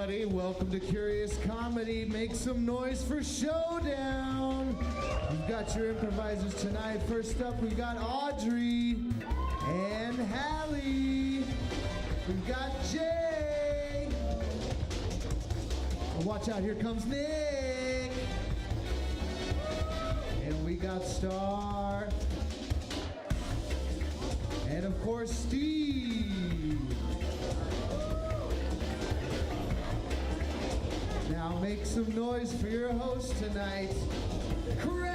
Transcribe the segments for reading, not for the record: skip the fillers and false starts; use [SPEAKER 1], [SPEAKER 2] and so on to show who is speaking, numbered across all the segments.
[SPEAKER 1] everybody. Welcome to Curious Comedy. Make some noise for Showdown. We've got your improvisers tonight. First up, we've got Audrey and Hallie. We've got Jay. And watch out, here comes Nick. And we got Starr. And of course, Steve. Now make some noise for your host tonight, Craig!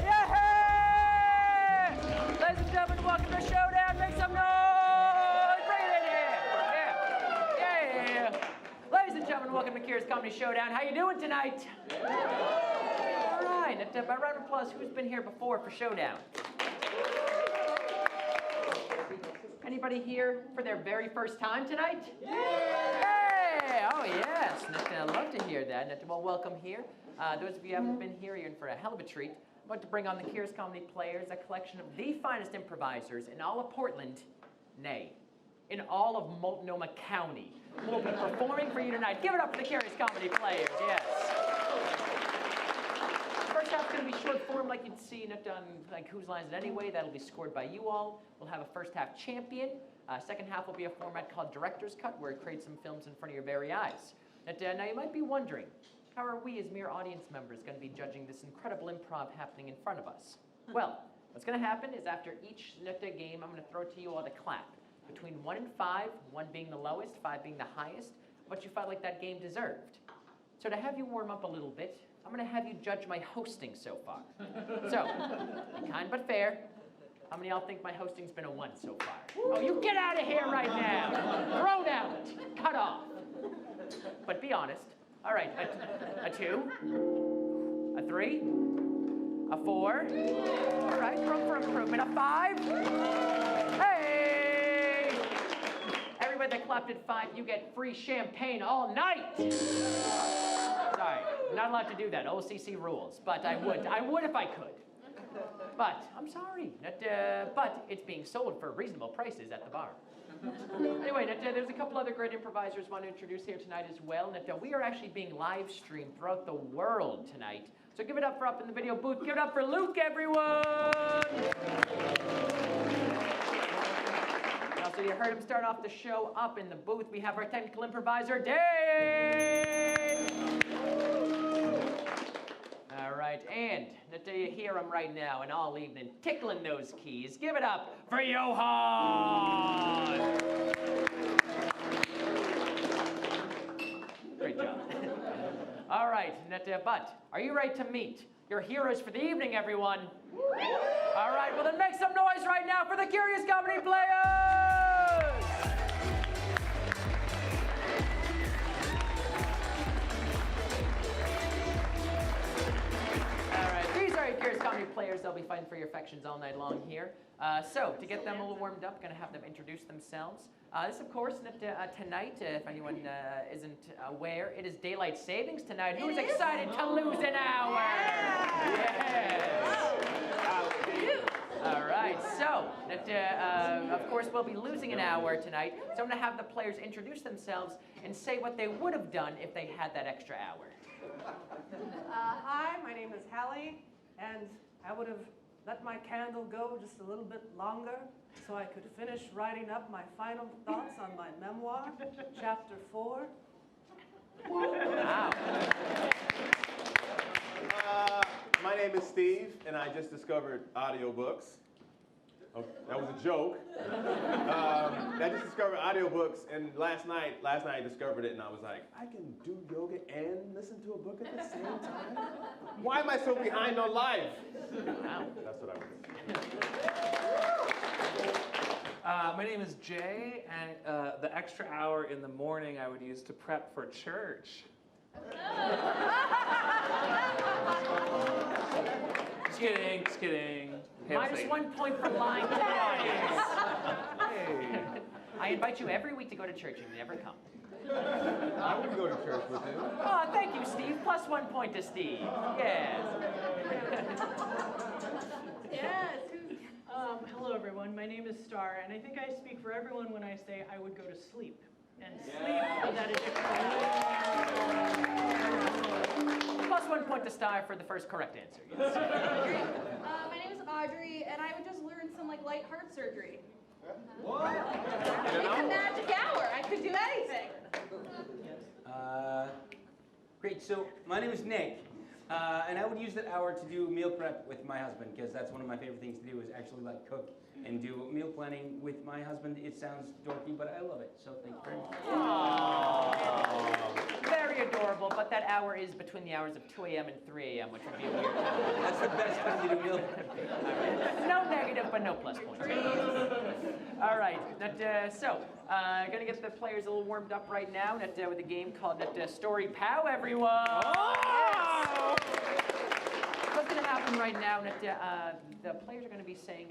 [SPEAKER 2] Yeah! Ladies and gentlemen, welcome to Showdown. Make some noise! Bring it in here! Yeah! Ladies and gentlemen, welcome to Curious Comedy Showdown. How you doing tonight? All right, by round of applause, who's been here before for Showdown? Anybody here for their very first time tonight? Yeah! Hey! Oh, yes. I'd love to hear that. Well, welcome here. Those of you who haven't been here, you're in for a hell of a treat. I'm about to bring on the Curious Comedy Players, a collection of the finest improvisers in all of Portland, nay, in all of Multnomah County, who will be performing for you tonight. Give it up for the Curious Comedy Players, yes. First half's going to be short form like you'd see on like Whose Line Is It Anyway. That'll be scored by you all. We'll have a first half champion. Second half will be a format called Director's Cut, where it creates some films in front of your very eyes. Now you might be wondering, how are we as mere audience members going to be judging this incredible improv happening in front of us? Well, what's going to happen is after each game, I'm going to throw to you all to clap. Between 1 and 5, 1 being the lowest, 5 being the highest, what you felt like that game deserved. So to have you warm up a little bit, I'm going to have you judge my hosting so far. So, be kind but fair. How many of y'all think my hosting's been a 1 so far? Oh, you get out of here right now. Thrown out. Cut off. But be honest. All right, a 2, a 3, a 4. All right, room for improvement. A 5. Hey! Everybody that clapped at 5, you get free champagne all night. Sorry, not allowed to do that. OCC rules, but I would if I could. But I'm sorry, but it's being sold for reasonable prices at the bar. Anyway, there's a couple other great improvisers I want to introduce here tonight as well. We are actually being live streamed throughout the world tonight. So give it up for up in the video booth. Give it up for Luke, everyone! So you heard him start off the show up in the booth. We have our technical improviser, Dave! All right, and you hear him right now and all evening tickling those keys. Give it up for Johan! Great job. All right, but are you ready to meet your heroes for the evening, everyone? All right, well then make some noise right now for the Curious Comedy Players! Curious Comedy Players, they'll be fighting for your affections all night long here. So, to get them a little warmed up, going to have them introduce themselves. This, of course, tonight, if anyone isn't aware, it is daylight savings tonight. Who's excited to lose an hour? Yes! All right, so, of course, we'll be losing an hour tonight. So I'm going to have the players introduce themselves and say what they would have done if they had that extra hour.
[SPEAKER 3] Hi, my name is Hallie. And I would have let my candle go just a little bit longer so I could finish writing up my final thoughts on my memoir, Chapter 4.
[SPEAKER 2] Wow.
[SPEAKER 4] My name is Steve, and I just discovered audiobooks. Oh, that was a joke. I just discovered audiobooks, and last night I discovered it, and I was like, I can do yoga and listen to a book at the same time? Why am I so behind on life? Wow. That's what I would
[SPEAKER 5] My name is Jay, and the extra hour in the morning I would use to prep for church. Just kidding.
[SPEAKER 2] Minus 1 point for lying to the audience. Hey. I invite you every week to go to church and you never come.
[SPEAKER 4] I would go to church with you.
[SPEAKER 2] Oh, thank you, Steve. Plus 1 point to Steve. Yes.
[SPEAKER 3] Yes.
[SPEAKER 6] Hello, everyone. My name is Starr, and I think I speak for everyone when I say I would go to sleep. And sleep for that addiction.
[SPEAKER 2] Plus 1 point to Starr for the first correct answer. Yes.
[SPEAKER 7] My name is Audrey, and I would just learn some light heart surgery.
[SPEAKER 8] What?
[SPEAKER 7] It's a magic hour. I could do anything.
[SPEAKER 8] Great. So my name is Nick, and I would use that hour to do meal prep with my husband because that's one of my favorite things to do is actually cook and do meal planning with my husband. It sounds dorky, but I love it. So thank you very much.
[SPEAKER 2] Aww. Very adorable, but that hour is between the hours of 2 a.m. and 3 a.m., which would be a weird time.
[SPEAKER 8] That's the best time to do meal prep.
[SPEAKER 2] No negative, but no plus points. All right, gonna get the players a little warmed up right now with a game called Story Pow, everyone.
[SPEAKER 5] Oh!
[SPEAKER 2] What's going to happen right now? The players are going to be saying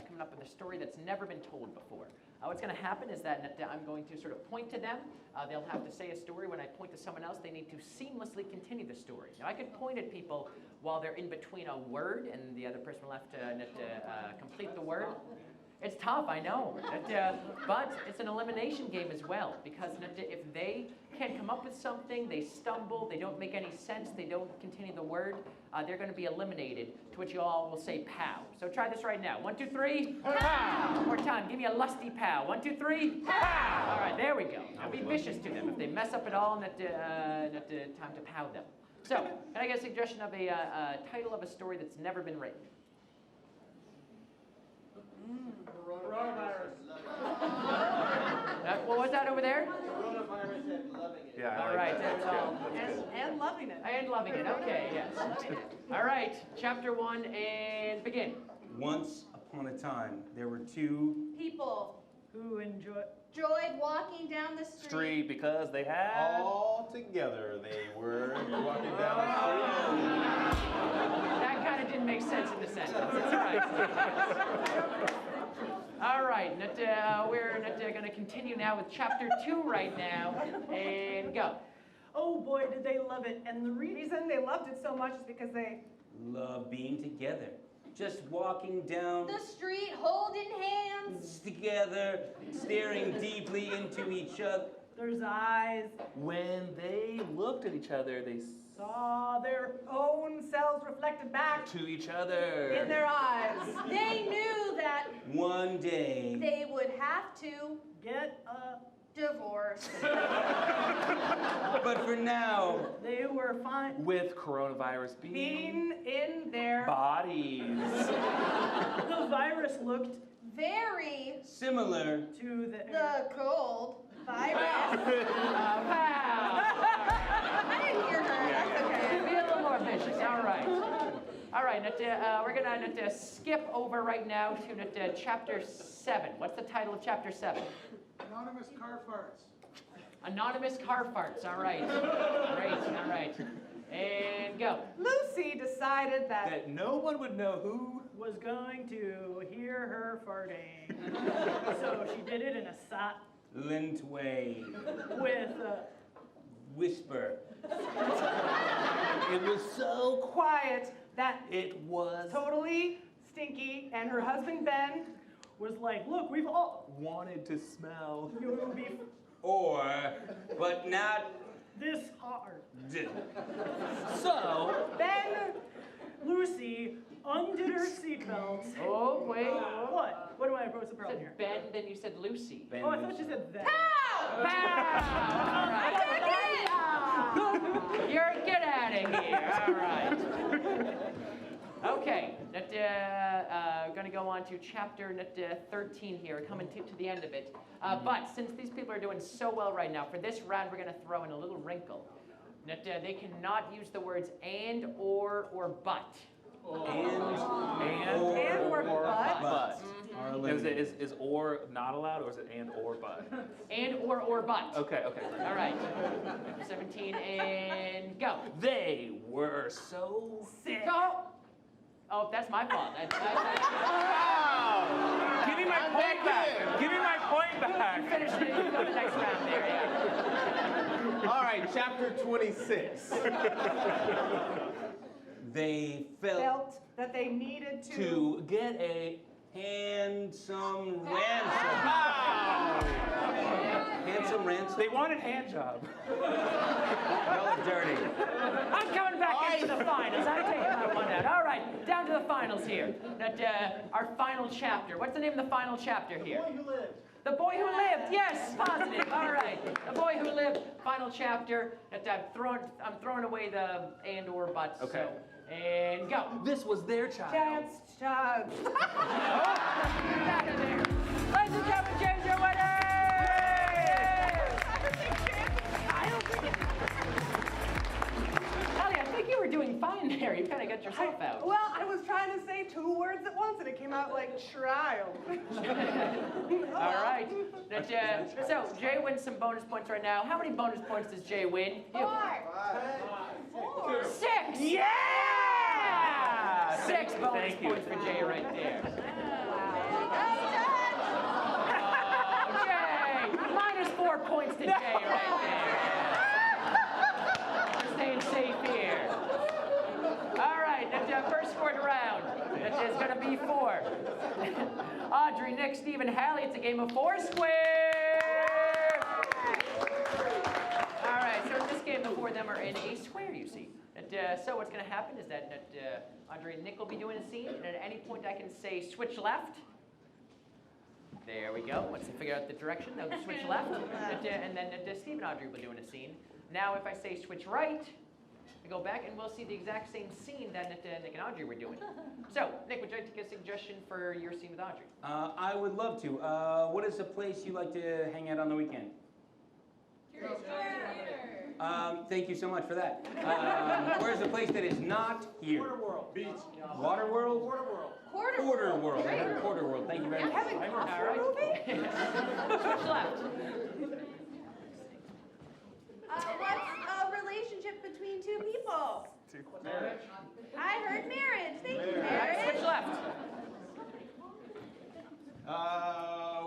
[SPEAKER 2] coming up with a story that's never been told before. What's going to happen is that I'm going to sort of point to them. They'll have to say a story. When I point to someone else, they need to seamlessly continue the story. Now, I could point at people while they're in between a word, and the other person will have to complete the word. It's tough, I know, but it's an elimination game as well, because if they can't come up with something, they stumble, they don't make any sense, they don't continue the word, they're going to be eliminated, to which you all will say pow. So try this right now. 1, 2, 3, pow! One more time, give me a lusty pow. 1, 2, 3, pow! All right, there we go. Now be vicious to them. If they mess up at all, time to pow them. So, can I get a suggestion of a title of a story that's never been written?
[SPEAKER 6] Coronavirus.
[SPEAKER 2] What was that over there?
[SPEAKER 9] Coronavirus and loving it.
[SPEAKER 5] Yeah,
[SPEAKER 2] All right, there's all.
[SPEAKER 3] And loving it.
[SPEAKER 2] And loving it, okay, yes. All right, chapter 1, and begin.
[SPEAKER 8] Once upon a time, there were two
[SPEAKER 7] People
[SPEAKER 6] Who enjoyed
[SPEAKER 7] walking down the
[SPEAKER 5] Street because they had.
[SPEAKER 4] All together, they were walking down the street.
[SPEAKER 2] That kind of didn't make sense in the sentence. It's all right. All right, we're going to continue now with chapter 2 right now, and go.
[SPEAKER 6] Oh boy, did they love it. And the
[SPEAKER 3] The reason they loved it so much is because they
[SPEAKER 8] love being together. Just walking down
[SPEAKER 7] the street, holding hands.
[SPEAKER 8] together, staring deeply into each other.
[SPEAKER 6] There's eyes,
[SPEAKER 5] When they looked at each other, they
[SPEAKER 3] saw their own selves reflected back
[SPEAKER 5] to each other.
[SPEAKER 3] in their eyes.
[SPEAKER 7] They knew that
[SPEAKER 8] One day,
[SPEAKER 7] they would have to
[SPEAKER 6] get a.
[SPEAKER 7] divorce.
[SPEAKER 8] but for now,
[SPEAKER 6] They were fine.
[SPEAKER 5] With coronavirus being
[SPEAKER 3] Being in their
[SPEAKER 5] bodies.
[SPEAKER 6] The virus looked
[SPEAKER 7] Very
[SPEAKER 8] similar
[SPEAKER 6] to
[SPEAKER 7] the cold virus.
[SPEAKER 2] Wow.
[SPEAKER 7] I didn't hear her. That's okay.
[SPEAKER 2] Be a little more vicious. All right. All right, we're going to skip over right now to chapter 7. What's the title of chapter 7?
[SPEAKER 9] Anonymous car farts.
[SPEAKER 2] Anonymous car farts. All right. Great. All right. And go.
[SPEAKER 3] Lucy decided that
[SPEAKER 5] That no one would know who.
[SPEAKER 6] was going to hear her farting. So she did it in a
[SPEAKER 8] Lint way,
[SPEAKER 6] with
[SPEAKER 8] whisper.
[SPEAKER 5] It was so
[SPEAKER 3] quiet that
[SPEAKER 5] It was
[SPEAKER 3] totally stinky, and her husband Ben
[SPEAKER 6] was like, look, we've all
[SPEAKER 5] wanted to smell.
[SPEAKER 6] you'll be
[SPEAKER 8] Or, but not.
[SPEAKER 6] this hard.
[SPEAKER 5] So
[SPEAKER 3] Ben
[SPEAKER 6] Lucy undid her seatbelt.
[SPEAKER 2] Oh, wait.
[SPEAKER 6] What? What am I supposed to
[SPEAKER 2] You
[SPEAKER 6] put on here?
[SPEAKER 2] said Ben, then you said Lucy.
[SPEAKER 8] Ben
[SPEAKER 6] Oh, I thought
[SPEAKER 8] Lucy.
[SPEAKER 6] you said that.
[SPEAKER 2] All right. You're get out of here. All right. Okay. We're going to go on to chapter 13 here. We're coming to the end of it. But since these people are doing so well right now, for this round we're going to throw in a little wrinkle. They cannot use the words and, or but.
[SPEAKER 5] and
[SPEAKER 3] or but.
[SPEAKER 8] Are
[SPEAKER 5] Is
[SPEAKER 8] eliminated.
[SPEAKER 5] is or not allowed, or is it and or but?
[SPEAKER 2] And, or but.
[SPEAKER 5] Okay.
[SPEAKER 2] All right. 17 and go.
[SPEAKER 5] They were so sick.
[SPEAKER 2] Go. Oh, that's my fault.
[SPEAKER 5] Give me my point back. Give me my point back.
[SPEAKER 2] Finish it. You go to the next round there. Yeah.
[SPEAKER 4] All right, chapter 26.
[SPEAKER 8] they
[SPEAKER 3] felt that they needed
[SPEAKER 8] to get a handsome ransom. Handsome ransom?
[SPEAKER 5] They wanted hand job.
[SPEAKER 8] Y'all are dirty.
[SPEAKER 2] I'm coming back into the finals. I'm taking that one out. All right, down to the finals here. Our final chapter. What's the name of the final chapter here?
[SPEAKER 9] The Boy Who Lived.
[SPEAKER 2] The Boy Who Lived. Yes, positive. All right. The Boy Who Lived. Final chapter. I'm throwing away the and/or buts.
[SPEAKER 5] Okay.
[SPEAKER 2] So, and go.
[SPEAKER 5] This was their child.
[SPEAKER 3] chance child.
[SPEAKER 2] Back in there. Ladies and gentlemen, James, your winner. Hallie, I think you were doing fine there. You kind of got yourself out.
[SPEAKER 3] Well, I was trying to say 2 words at once, and it came out like child.
[SPEAKER 2] All right. So Jay wins some bonus points right now. How many bonus points does Jay win?
[SPEAKER 7] 4.
[SPEAKER 2] 6. Yeah! 6 bonus points for Jay right there. Jay, minus 4 points to Jay right there. We're staying safe here. All right, that's first scored round. That is going to be 4. Audrey, Nick, Steve, and Hallie, it's a game of 4 squares. All right, so in this game, the 4 of them are in a square, you see. So what's going to happen is that Audrey and Nick will be doing a scene, and at any point I can say switch left. There we go. Once they figure out the direction, they'll switch left. And then Steve and Audrey will be doing a scene. Now if I say switch right, I go back and we'll see the exact same scene that Nick and Audrey were doing. So, Nick, would you like to give a suggestion for your scene with Audrey?
[SPEAKER 8] I would love to. What is a place you like to hang out on the weekend? Thank you so much for that. Where's a place that is not here?
[SPEAKER 9] Quarter World. Beach.
[SPEAKER 8] Water World?
[SPEAKER 9] Quarter World.
[SPEAKER 8] Quarter World. Quarter World. Thank you very much.
[SPEAKER 2] All right. Switch left.
[SPEAKER 7] What's a relationship between 2 people?
[SPEAKER 9] Marriage.
[SPEAKER 7] I heard marriage. Thank you,
[SPEAKER 2] All right,
[SPEAKER 7] marriage.
[SPEAKER 2] switch left.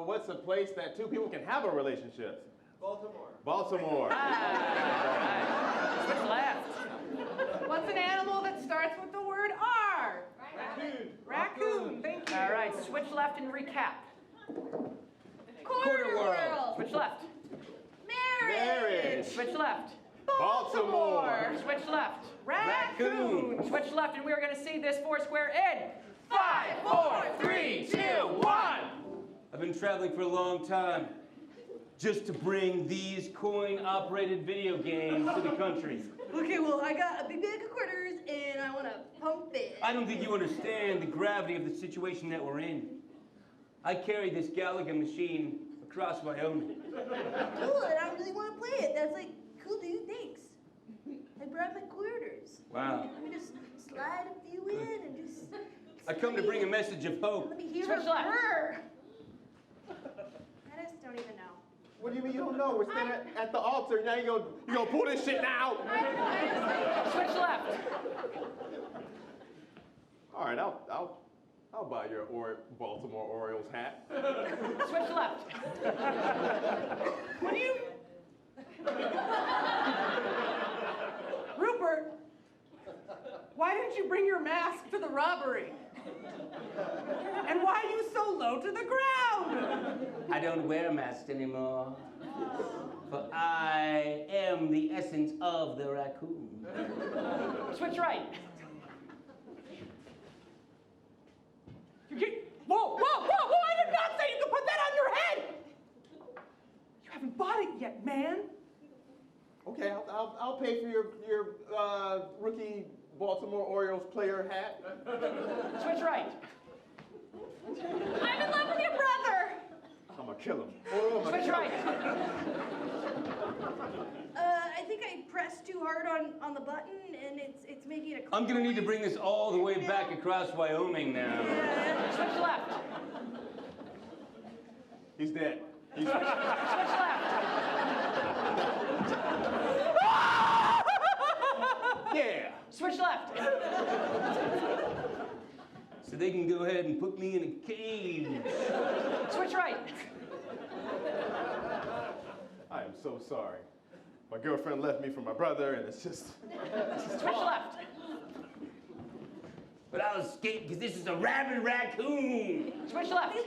[SPEAKER 4] What's a place that 2 people can have a relationship?
[SPEAKER 9] Baltimore.
[SPEAKER 4] Baltimore.
[SPEAKER 2] All right. Switch left.
[SPEAKER 3] What's an animal that starts with the word R?
[SPEAKER 9] Raccoon.
[SPEAKER 3] Raccoon. Thank you.
[SPEAKER 2] All right, switch left and recap.
[SPEAKER 7] Quarter world.
[SPEAKER 2] Switch left.
[SPEAKER 7] Marriage.
[SPEAKER 2] Switch left.
[SPEAKER 4] Baltimore.
[SPEAKER 2] Switch left.
[SPEAKER 3] Raccoon.
[SPEAKER 2] Switch left, and we are going to see this 4 square in 5, 4, 3, 2, 1.
[SPEAKER 8] I've been traveling for a long time just to bring these coin-operated video games to the country.
[SPEAKER 7] Okay, well, I got a big bag of quarters, and I want to pump it.
[SPEAKER 8] I don't think you understand the gravity of the situation that we're in. I carry this Gallagher machine across Wyoming.
[SPEAKER 7] Cool, and I really want to play it. That's like, cool, dude, thanks. I brought my quarters.
[SPEAKER 8] Wow.
[SPEAKER 7] Let me just slide a few in and just...
[SPEAKER 8] I come to bring a message of hope.
[SPEAKER 7] Let me hear
[SPEAKER 2] Switch
[SPEAKER 7] her
[SPEAKER 2] left.
[SPEAKER 7] purr. I just don't even know.
[SPEAKER 4] What do you mean you don't know? We're standing at the altar. Now you gonna pull this shit now?
[SPEAKER 2] Switch left.
[SPEAKER 4] All right, I'll buy your Baltimore Orioles hat.
[SPEAKER 2] Switch left.
[SPEAKER 3] What do you... Rupert, why didn't you bring your mask to the robbery? And why are you so low to the ground?
[SPEAKER 8] I don't wear masks anymore, for I am the essence of the raccoon.
[SPEAKER 2] Switch right.
[SPEAKER 3] Whoa, whoa, whoa, whoa, I did not say you could put that on your head! You haven't bought it yet, man.
[SPEAKER 4] Okay, I'll pay for your rookie Baltimore Orioles player hat.
[SPEAKER 2] Switch right.
[SPEAKER 7] I'm in love with your brother.
[SPEAKER 4] I'm gonna kill him. Oh, I'm gonna
[SPEAKER 2] Switch
[SPEAKER 4] kill
[SPEAKER 2] right.
[SPEAKER 4] him.
[SPEAKER 7] I think I pressed too hard on the button, and it's making it a
[SPEAKER 8] I'm gonna need to bring this all the way back across Wyoming now.
[SPEAKER 2] Switch left.
[SPEAKER 4] He's dead. He's
[SPEAKER 2] Switch left.
[SPEAKER 4] yeah.
[SPEAKER 2] Switch left.
[SPEAKER 8] So they can go ahead and put me in a cage.
[SPEAKER 2] Switch right.
[SPEAKER 4] I am so sorry. My girlfriend left me for my brother, and it's just.
[SPEAKER 2] Switch left.
[SPEAKER 8] but I'll escape because this is a rabid raccoon.
[SPEAKER 2] Switch left.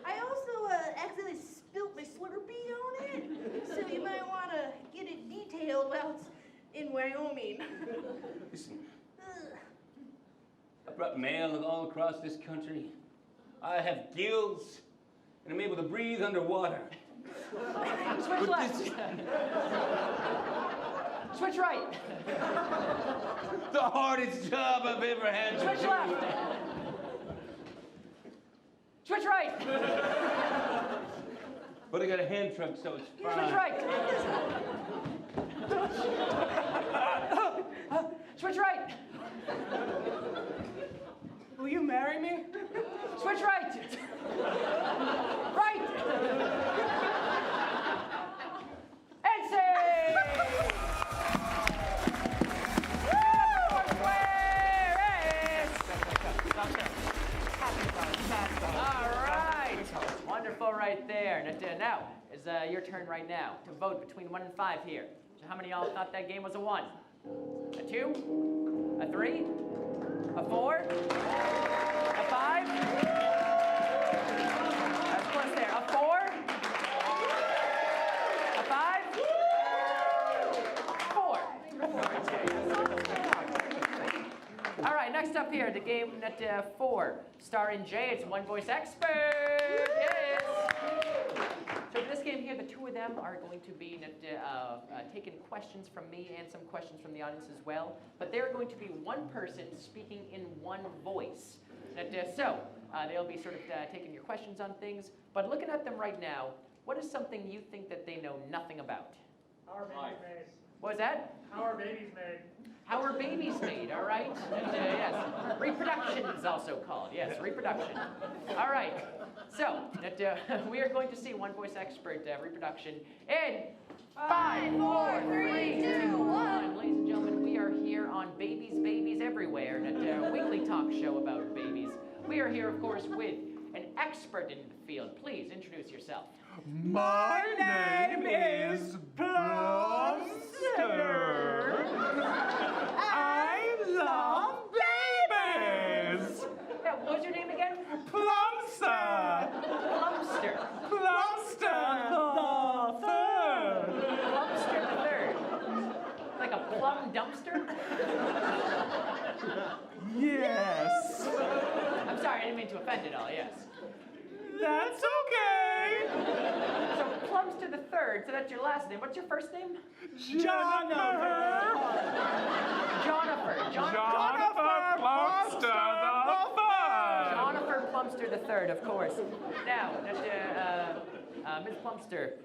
[SPEAKER 7] I also accidentally spilt my Slurpee on it, so you might want to get it detailed while it's in Wyoming.
[SPEAKER 8] Listen, I brought mail all across this country. I have gills, and I'm able to breathe underwater.
[SPEAKER 2] Switch left. Switch right.
[SPEAKER 8] The hardest job I've ever had to
[SPEAKER 2] Switch
[SPEAKER 8] do.
[SPEAKER 2] left. Switch right.
[SPEAKER 8] But I got a hand truck, so it's fine.
[SPEAKER 2] Switch right. Switch right.
[SPEAKER 3] Will you marry me?
[SPEAKER 2] Switch right. Right. And save. All right. Wonderful right there. Now, is your turn right now to vote between 1 and 5 here. So how many of y'all thought that game was a 1? A 2? A 3? A 4? A 5? That's close there. A 4? A 5? 4. All right, next up here, the game at 4. Starr and Jay, it's one voice expert. Yes. So for this game here, the two of them are going to be taking questions from me and some questions from the audience as well. But they're going to be one person speaking in one voice. They'll be sort of taking your questions on things. But looking at them right now, what is something you think that they know nothing about?
[SPEAKER 6] How are babies made?
[SPEAKER 2] What was that?
[SPEAKER 6] How are babies made?
[SPEAKER 2] How are babies made, all right? Yes. Reproduction is also called, yes, reproduction. All right, so we are going to see one voice expert reproduction in 5, 4, 3, 2, 1. Ladies and gentlemen, we are here on Babies Everywhere, a weekly talk show about babies. We are here, of course, with an expert in the field. Please introduce yourself.
[SPEAKER 5] My name is Plumster. I love babies.
[SPEAKER 2] Yeah, what was your name again?
[SPEAKER 5] Plumster.
[SPEAKER 2] Plumster.
[SPEAKER 5] Plumster the third.
[SPEAKER 2] Plumster the third. Like a plum dumpster?
[SPEAKER 5] Yes.
[SPEAKER 2] I'm sorry, I didn't mean to offend at all, yes.
[SPEAKER 5] That's okay.
[SPEAKER 2] So Plumster the third, so that's your last name. What's your first name?
[SPEAKER 5] Jonathan. Jonathan Plumster the third.
[SPEAKER 2] Jonathan Plumster the third, of course. Now, Ms. Plumster,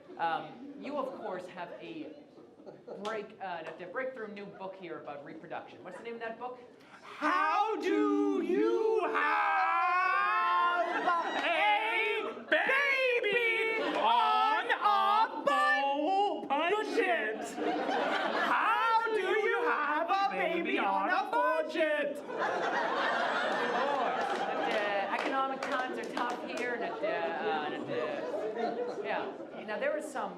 [SPEAKER 2] you of course have a breakthrough new book here about reproduction. What's the name of that book?
[SPEAKER 5] How do you have a baby on a budget? How do you have a baby on a budget?
[SPEAKER 2] Economic times are tough here, yeah. Now there was some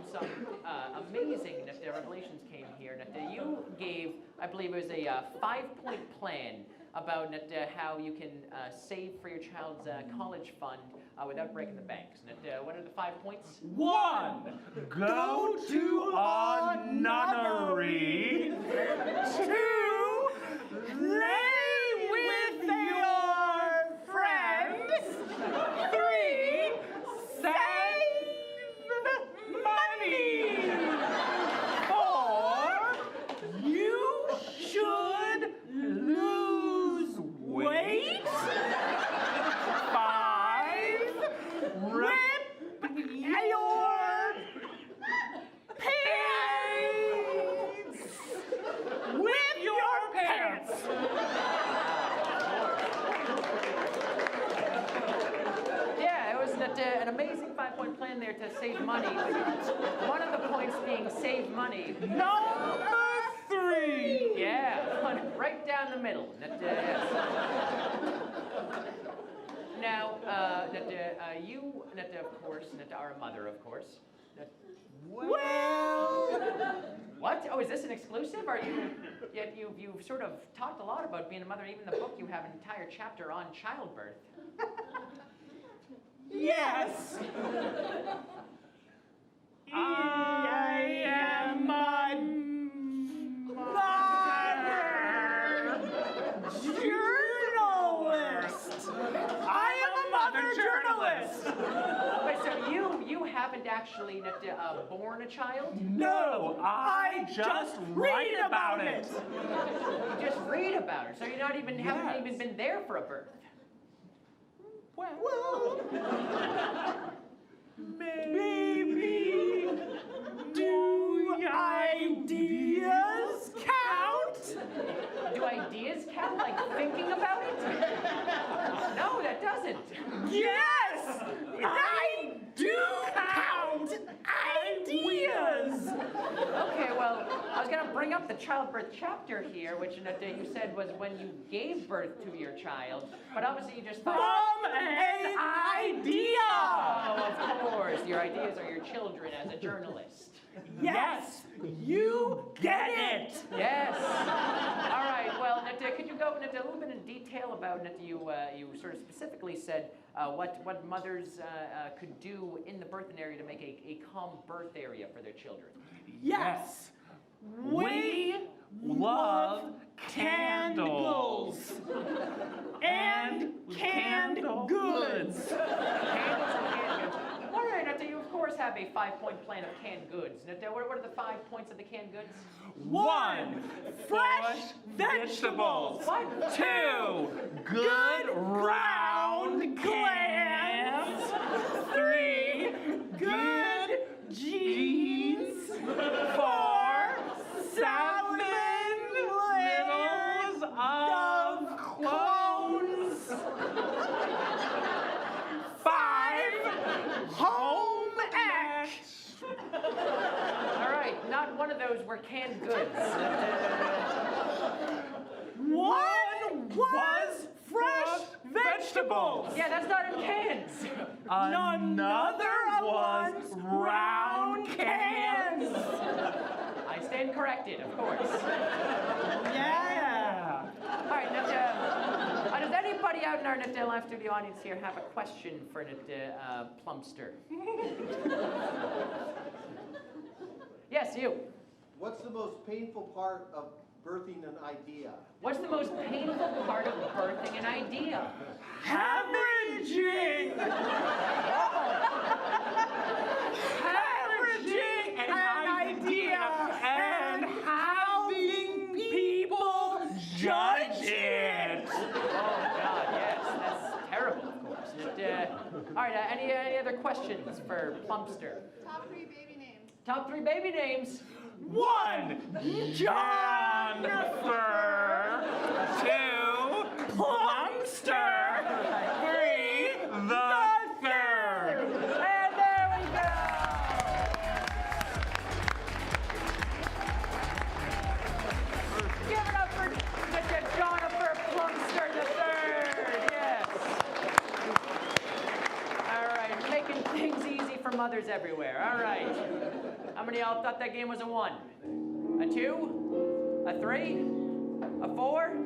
[SPEAKER 2] amazing revelations came here. You gave, I believe it was a 5-point plan about how you can save for your child's college fund without breaking the banks. What are the 5 points?
[SPEAKER 5] 1. Go to a nunnery. 2. Lay with your friends. 3. Save money. 4. You should lose weight. 5. Rip your pants with your pants.
[SPEAKER 2] Yeah, it was an amazing 5-point plan there to save money. One of the points being save money.
[SPEAKER 5] Number 3.
[SPEAKER 2] Yeah, right down the middle. Yes. Now, you, of course, are a mother, of course.
[SPEAKER 5] Well,
[SPEAKER 2] What? Oh, is this an exclusive? Are you? Yet you've sort of talked a lot about being a mother. Even in the book, you have an entire chapter on childbirth.
[SPEAKER 10] Yes. I am a journalist. I am a mother journalist.
[SPEAKER 2] Wait, so you haven't actually born a child?
[SPEAKER 10] No, I just read about it.
[SPEAKER 2] You just read about it, so you're not even haven't even been there for a birth.
[SPEAKER 10] Well, maybe do ideas count?
[SPEAKER 2] Do ideas count, like thinking about it? No, that doesn't.
[SPEAKER 10] Yes, I do count ideas.
[SPEAKER 2] Okay, well, I was going to bring up the childbirth chapter here, which you said was when you gave birth to your child, but obviously you just thought...
[SPEAKER 10] From an idea!
[SPEAKER 2] Oh, of course. Your ideas are your children as a journalist.
[SPEAKER 10] Yes, you get it.
[SPEAKER 2] Yes. All right, well, could you go into a little bit in detail about, you sort of specifically said what mothers could do in the birthing area to make a calm birth area for their children?
[SPEAKER 10] Yes. We love candles and canned goods.
[SPEAKER 2] Candles and canned goods. All right, you of course have a 5-point plan of canned goods. What are the 5 points of the canned goods?
[SPEAKER 10] 1, fresh vegetables.
[SPEAKER 2] What?
[SPEAKER 10] 2, good round clams. 3, good jeans. 4, 7 littles of clones. 5, home ec.
[SPEAKER 2] All right, not one of those were canned goods.
[SPEAKER 10] 1 was fresh vegetables.
[SPEAKER 2] Yeah, that's not in cans.
[SPEAKER 10] Another was round cans.
[SPEAKER 2] I stand corrected, of course.
[SPEAKER 10] Yeah.
[SPEAKER 2] All right, does anybody out in our live studio audience here have a question for Plumster? Yes, you.
[SPEAKER 9] What's the most painful part of birthing an idea?
[SPEAKER 2] What's the most painful part of birthing an idea?
[SPEAKER 10] Hemorrhaging. Hemorrhaging an idea and having people judge it.
[SPEAKER 2] Oh, God, yes. That's terrible, of course. All right, any other questions for Plumster?
[SPEAKER 7] Top 3 baby names.
[SPEAKER 2] Top 3 baby names.
[SPEAKER 10] 1, Jennifer. 2, Plumster. 3, the third.
[SPEAKER 2] And there we go. Give it up for Jennifer Plumster III. Yes. All right, making things easy for mothers everywhere. All right. How many of y'all thought that game was a 1? A 2? A 3? A 4?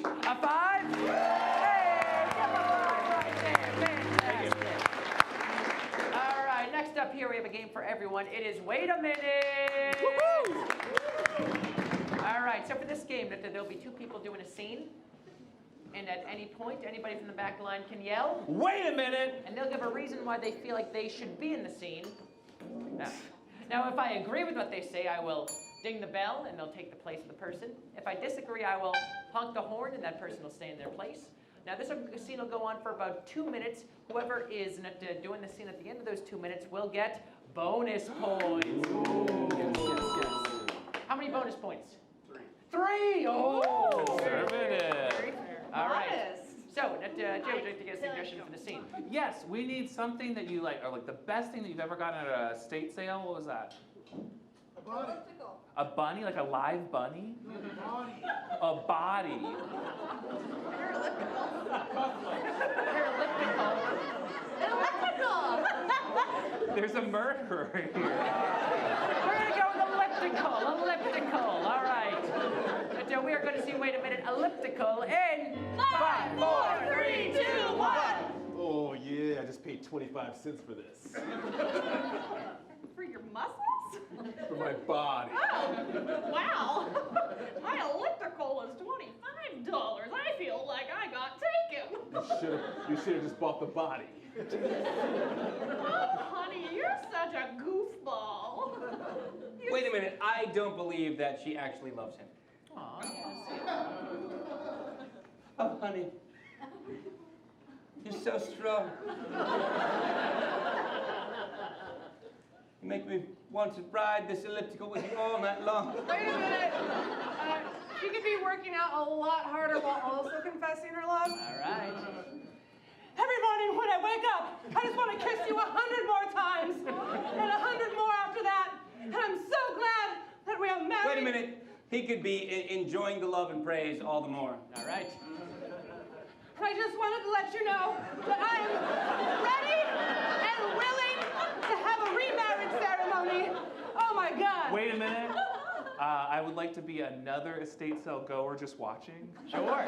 [SPEAKER 2] A 5? Hey, give a 5 right there. Fantastic. All right, next up here we have a game for everyone. It is Wait a Minute.
[SPEAKER 10] Woo-hoo!
[SPEAKER 2] All right, so for this game, there'll be 2 people doing a scene. And at any point, anybody from the back line can yell.
[SPEAKER 10] Wait a minute.
[SPEAKER 2] And they'll give a reason why they feel like they should be in the scene. Now, if I agree with what they say, I will ding the bell, and they'll take the place of the person. If I disagree, I will honk the horn, and that person will stay in their place. Now, this scene will go on for about 2 minutes. Whoever is doing the scene at the end of those 2 minutes will get bonus points. Yes. How many bonus points? 3. Oh!
[SPEAKER 5] Conservative.
[SPEAKER 2] All right. So, Joe, would you like to get a suggestion for the scene?
[SPEAKER 5] Yes, we need something that you like, or like the best thing that you've ever gotten at a estate sale. What was that?
[SPEAKER 9] A body.
[SPEAKER 5] A bunny, like a live bunny? A body.
[SPEAKER 7] Elliptical.
[SPEAKER 5] There's a murderer here.
[SPEAKER 2] We're gonna go with elliptical. elliptical in
[SPEAKER 7] 5, 4, 3, 2, 1.
[SPEAKER 4] Oh yeah, I just paid 25 cents for this.
[SPEAKER 7] For your muscles?
[SPEAKER 4] For my body.
[SPEAKER 7] Oh, wow. My elliptical is $25. I feel like I got taken.
[SPEAKER 4] You should have just bought the body.
[SPEAKER 7] Oh, honey, you're such a goofball.
[SPEAKER 8] Wait a minute, I don't believe that she actually loves him.
[SPEAKER 2] Aw,
[SPEAKER 8] Oh, honey. You're so strong. You make me want to ride this elliptical with you all night long.
[SPEAKER 3] Wait a minute. She could be working out a lot harder while also confessing her love.
[SPEAKER 2] All right.
[SPEAKER 3] Every morning when I wake up, I just want to kiss you 100 more times, and 100 more after that. And I'm so glad that we are married.
[SPEAKER 8] Wait a minute. He could be enjoying the love and praise all the more.
[SPEAKER 2] All right.
[SPEAKER 3] And I just wanted to let you know that I am ready and willing to have a remarriage ceremony. Oh my God.
[SPEAKER 5] Wait a minute. I would like to be another estate sale goer just watching.
[SPEAKER 2] Sure. A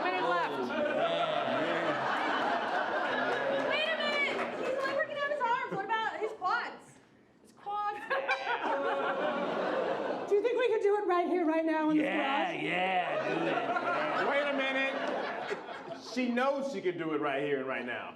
[SPEAKER 2] minute left.
[SPEAKER 7] Wait a minute. He's only working out his arms. What about his quads? His quads.
[SPEAKER 3] Do you think we could do it right here, right now in this garage?
[SPEAKER 5] Yeah, do it. Yeah.
[SPEAKER 4] Wait a minute. She knows she can do it right here and right now.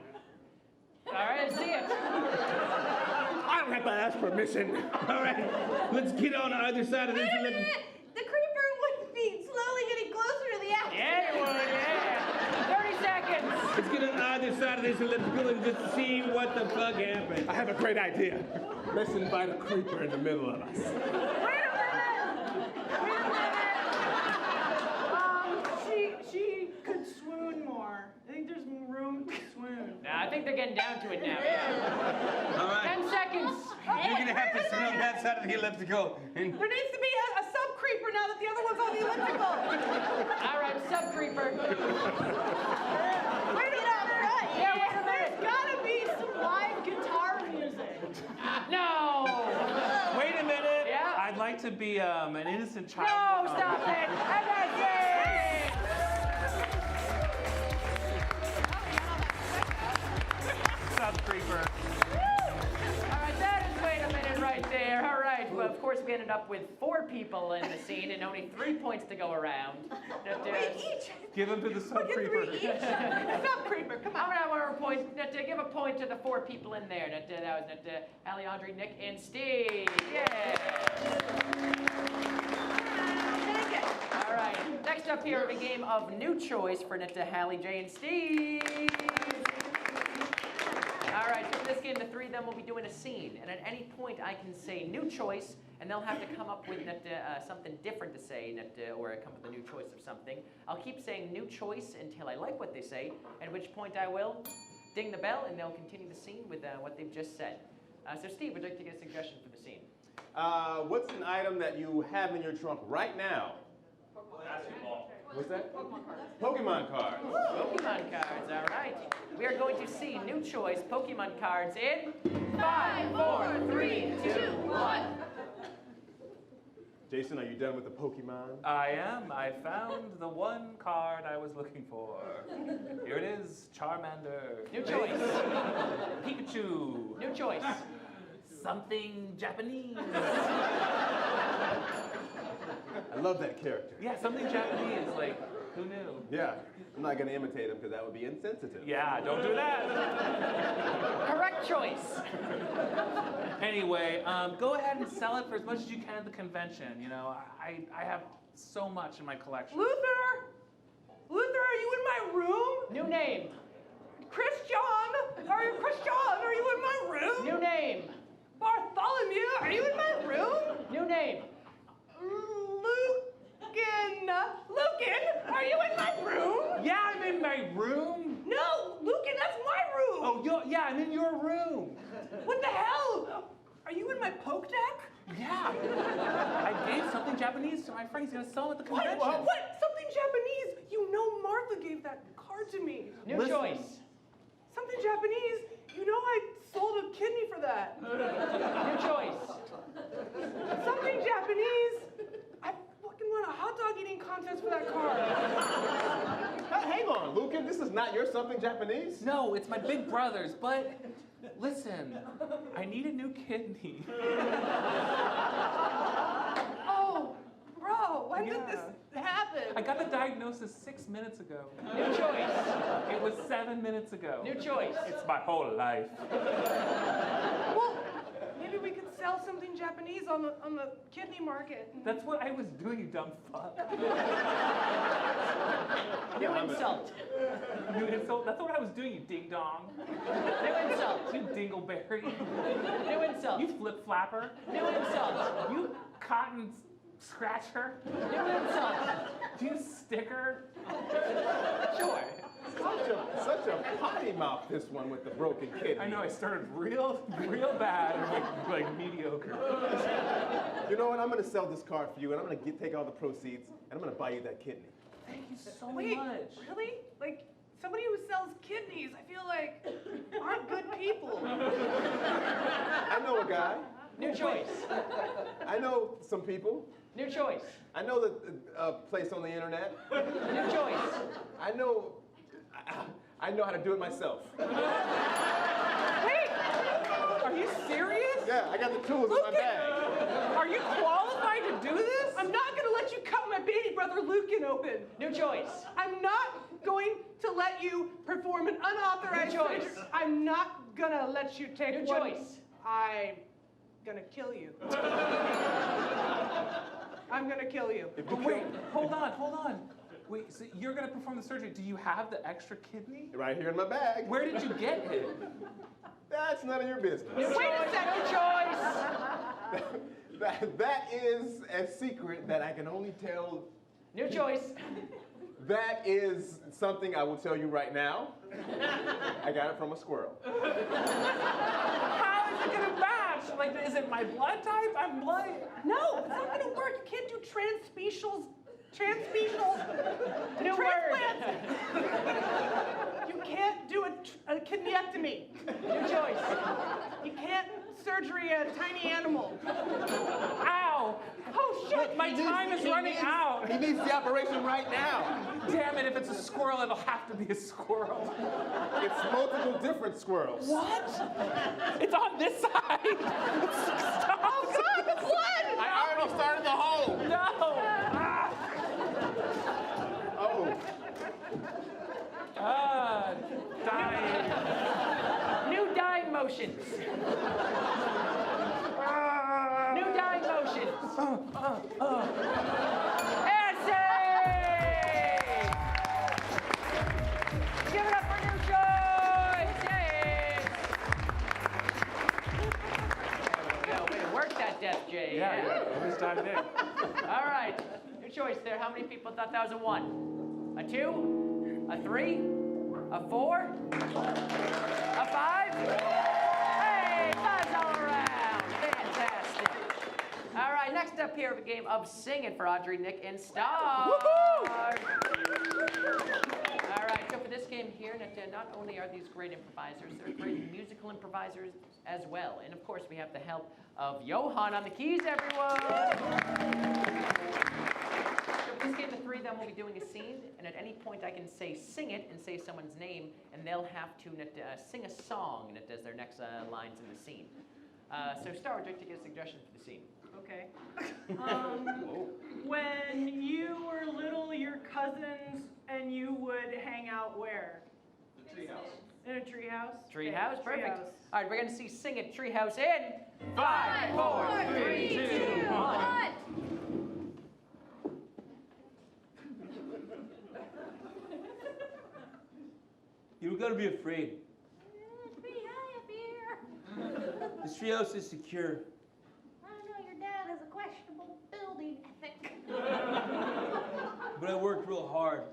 [SPEAKER 2] All right, see it.
[SPEAKER 10] I don't have to ask permission. All right, let's get on either side of this.
[SPEAKER 7] Wait a minute. The creeper would be slowly getting closer to the action.
[SPEAKER 2] Yeah, it would, yeah. 30 seconds.
[SPEAKER 10] Let's get on either side of this elliptical and just see what the fuck happens.
[SPEAKER 4] I have a great idea. Let's invite a creeper in the middle of us.
[SPEAKER 3] Wait a minute. She could swoon more. I think there's room to swoon.
[SPEAKER 2] Nah, I think they're getting down to it now. Yeah.
[SPEAKER 8] All right.
[SPEAKER 2] 10 seconds.
[SPEAKER 8] You're going to have to sit on that side of the elliptical. And
[SPEAKER 3] There needs to be a sub-creeper now that the other one's on the elliptical.
[SPEAKER 2] All right, sub creeper.
[SPEAKER 3] Wait a minute.
[SPEAKER 2] Yeah, wait a minute.
[SPEAKER 3] There's gotta be some live guitar music.
[SPEAKER 2] No.
[SPEAKER 5] Wait a minute.
[SPEAKER 2] Yeah.
[SPEAKER 5] I'd like to be an innocent child.
[SPEAKER 2] No, stop it. And that's it.
[SPEAKER 5] Sub creeper.
[SPEAKER 2] All right, that is, wait a minute right there. All right, well, of course, we ended up with 4 people in the scene and only 3 points to go around.
[SPEAKER 3] Wait, each.
[SPEAKER 5] Give him to the sub
[SPEAKER 3] Get
[SPEAKER 5] creeper.
[SPEAKER 3] 3 each. Sub-creeper, come
[SPEAKER 2] I'm
[SPEAKER 3] on.
[SPEAKER 2] gonna have one more point. Give a point to the 4 people in there. That was Hallie, Audrey, Nick, and Steve. Yeah. All right. Next up here, a game of new choice for Hallie, Jay, and Steve. All right, so in this game, the 3 of them will be doing a scene, and at any point I can say new choice, and they'll have to come up with something different to say, or come up with a new choice of something. I'll keep saying new choice until I like what they say, at which point I will ding the bell, and they'll continue the scene with what they've just said. So Steve, would you like to get a suggestion for the scene?
[SPEAKER 4] What's an item that you have in your trunk right now? What's that? Pokemon cards.
[SPEAKER 2] Pokemon cards, all right. We are going to see new choice Pokemon cards in 5, 4, 3, 2, 1.
[SPEAKER 4] Jason, are you done with the Pokemon?
[SPEAKER 5] I am. I found the one card I was looking for. Here it is, Charmander.
[SPEAKER 2] New choice.
[SPEAKER 5] Pikachu.
[SPEAKER 2] New choice.
[SPEAKER 5] Something Japanese.
[SPEAKER 4] I love that character.
[SPEAKER 5] Yeah, something Japanese. Like, who knew?
[SPEAKER 4] Yeah, I'm not gonna imitate him because that would be insensitive.
[SPEAKER 5] Yeah, don't do that.
[SPEAKER 2] Correct choice.
[SPEAKER 5] Anyway, go ahead and sell it for as much as you can at the convention. You know, I have so much in my collection.
[SPEAKER 3] Luther, are you in my room?
[SPEAKER 2] New name.
[SPEAKER 3] Christian, are you in my room?
[SPEAKER 2] New name.
[SPEAKER 3] Bartholomew, are you in my room?
[SPEAKER 2] New name.
[SPEAKER 3] Lucan, are you in my room?
[SPEAKER 5] Yeah, I'm in my room.
[SPEAKER 3] No, Lucan, that's my room.
[SPEAKER 5] Oh, yeah, I'm in your room.
[SPEAKER 3] What the hell? Are you in my poke deck?
[SPEAKER 5] Yeah. I gave something Japanese to my friend. He's gonna sell it at the convention.
[SPEAKER 3] What? Something Japanese? You know Martha gave that card to me.
[SPEAKER 2] New choice.
[SPEAKER 3] Something Japanese? You know I sold a kidney for that.
[SPEAKER 2] New choice.
[SPEAKER 3] Something Japanese? I fucking won a hot dog eating contest for that card.
[SPEAKER 4] this is not your something Japanese?
[SPEAKER 5] No, it's my big brother's, but listen, I need a new kidney.
[SPEAKER 3] Oh, bro, when did this happen?
[SPEAKER 5] I got the diagnosis 6 minutes ago.
[SPEAKER 2] New choice.
[SPEAKER 5] It was 7 minutes ago.
[SPEAKER 2] New choice.
[SPEAKER 5] It's my whole life.
[SPEAKER 3] Well, maybe we could sell something Japanese on the kidney market.
[SPEAKER 5] That's what I was doing, you dumb fuck.
[SPEAKER 2] New insult.
[SPEAKER 5] New insult? That's what I was doing, you ding dong.
[SPEAKER 2] New insult.
[SPEAKER 5] You dingleberry.
[SPEAKER 2] New insult.
[SPEAKER 5] You flip flapper.
[SPEAKER 2] New insult.
[SPEAKER 5] You cotton scratcher.
[SPEAKER 2] New insult.
[SPEAKER 5] You sticker.
[SPEAKER 2] Sure.
[SPEAKER 4] Such a potty mouth, this one with the broken kidney.
[SPEAKER 5] I know, I started real bad and like mediocre.
[SPEAKER 4] You know what? I'm gonna sell this car for you, and I'm gonna take all the proceeds, and I'm gonna buy you that kidney.
[SPEAKER 5] Thank you so
[SPEAKER 3] Wait,
[SPEAKER 5] much.
[SPEAKER 3] really? Like, somebody who sells kidneys, I feel like, aren't good people.
[SPEAKER 4] I know a guy.
[SPEAKER 2] New choice.
[SPEAKER 4] I know some people.
[SPEAKER 2] New choice.
[SPEAKER 4] I know a place on the internet.
[SPEAKER 2] New choice.
[SPEAKER 4] I know how to do it myself.
[SPEAKER 3] Wait, are you serious?
[SPEAKER 4] Yeah, I got the tools in my bag.
[SPEAKER 3] Are you qualified to do this? I'm not gonna let you cut my baby brother Lucan open.
[SPEAKER 2] New choice.
[SPEAKER 3] I'm not going to let you perform an unauthorized
[SPEAKER 2] New choice.
[SPEAKER 3] surgery. I'm not gonna let you take
[SPEAKER 2] New
[SPEAKER 3] one.
[SPEAKER 2] choice.
[SPEAKER 3] I'm gonna kill you. I'm gonna kill you.
[SPEAKER 5] Oh, wait, hold on. Wait, so you're gonna perform the surgery. Do you have the extra kidney?
[SPEAKER 4] Right here in my bag.
[SPEAKER 5] Where did you get it?
[SPEAKER 4] That's none of your business.
[SPEAKER 2] New
[SPEAKER 3] Wait a
[SPEAKER 2] choice.
[SPEAKER 3] second.
[SPEAKER 2] New choice.
[SPEAKER 4] That is a secret that I can only tell.
[SPEAKER 2] New choice.
[SPEAKER 4] That is something I will tell you right now. I got it from a squirrel.
[SPEAKER 5] How is it gonna match? Like, is it my blood type? I'm blood.
[SPEAKER 3] No, it's not gonna work. You can't do transspecial
[SPEAKER 2] New
[SPEAKER 3] transplants.
[SPEAKER 2] word.
[SPEAKER 3] You can't do a kidneyectomy.
[SPEAKER 2] New choice.
[SPEAKER 3] You can't surgery a tiny animal.
[SPEAKER 5] Ow!
[SPEAKER 3] Oh shit!
[SPEAKER 5] My time is running out.
[SPEAKER 4] He needs the operation right now.
[SPEAKER 5] Damn it, if it's a squirrel, it'll have to be a squirrel.
[SPEAKER 4] It's multiple different squirrels.
[SPEAKER 5] What? It's on this side. Stop.
[SPEAKER 3] Oh god, the blood!
[SPEAKER 4] I already started the hole.
[SPEAKER 5] No!
[SPEAKER 4] Oh.
[SPEAKER 5] Dying.
[SPEAKER 2] New dying motions. New dying motions. Essay! Give it up for New Choice! Yay! Yeah, way to work that Death J.
[SPEAKER 5] Yeah. Who's diving in?
[SPEAKER 2] All right. New choice there. How many people thought that was a 1? A 2? A 3? A 4? A 5? Hey, 5's all around. Fantastic. All right, next up here, a game of Sing It for Audrey, Nick, and Starr. All right, so for this game here, not only are these great improvisers, they're great musical improvisers as well. And of course, we have the help of Johan on the keys, everyone. So for this game, the three of them will be doing a scene, and at any point I can say sing it and say someone's name, and they'll have to sing a song as their next lines in the scene. So Starr, would you like to get a suggestion for the scene?
[SPEAKER 6] Okay. When you were little, your cousins and you would hang out where?
[SPEAKER 4] The treehouse.
[SPEAKER 6] In a treehouse?
[SPEAKER 2] Treehouse, perfect.
[SPEAKER 6] Treehouse.
[SPEAKER 2] All right, we're gonna see Sing It Treehouse in 5, 4, 3, 2, 1.
[SPEAKER 8] You don't gotta be afraid.
[SPEAKER 7] It's pretty high up here.
[SPEAKER 8] This treehouse is secure.
[SPEAKER 7] I know your dad has a questionable building ethic.
[SPEAKER 8] But I worked real hard.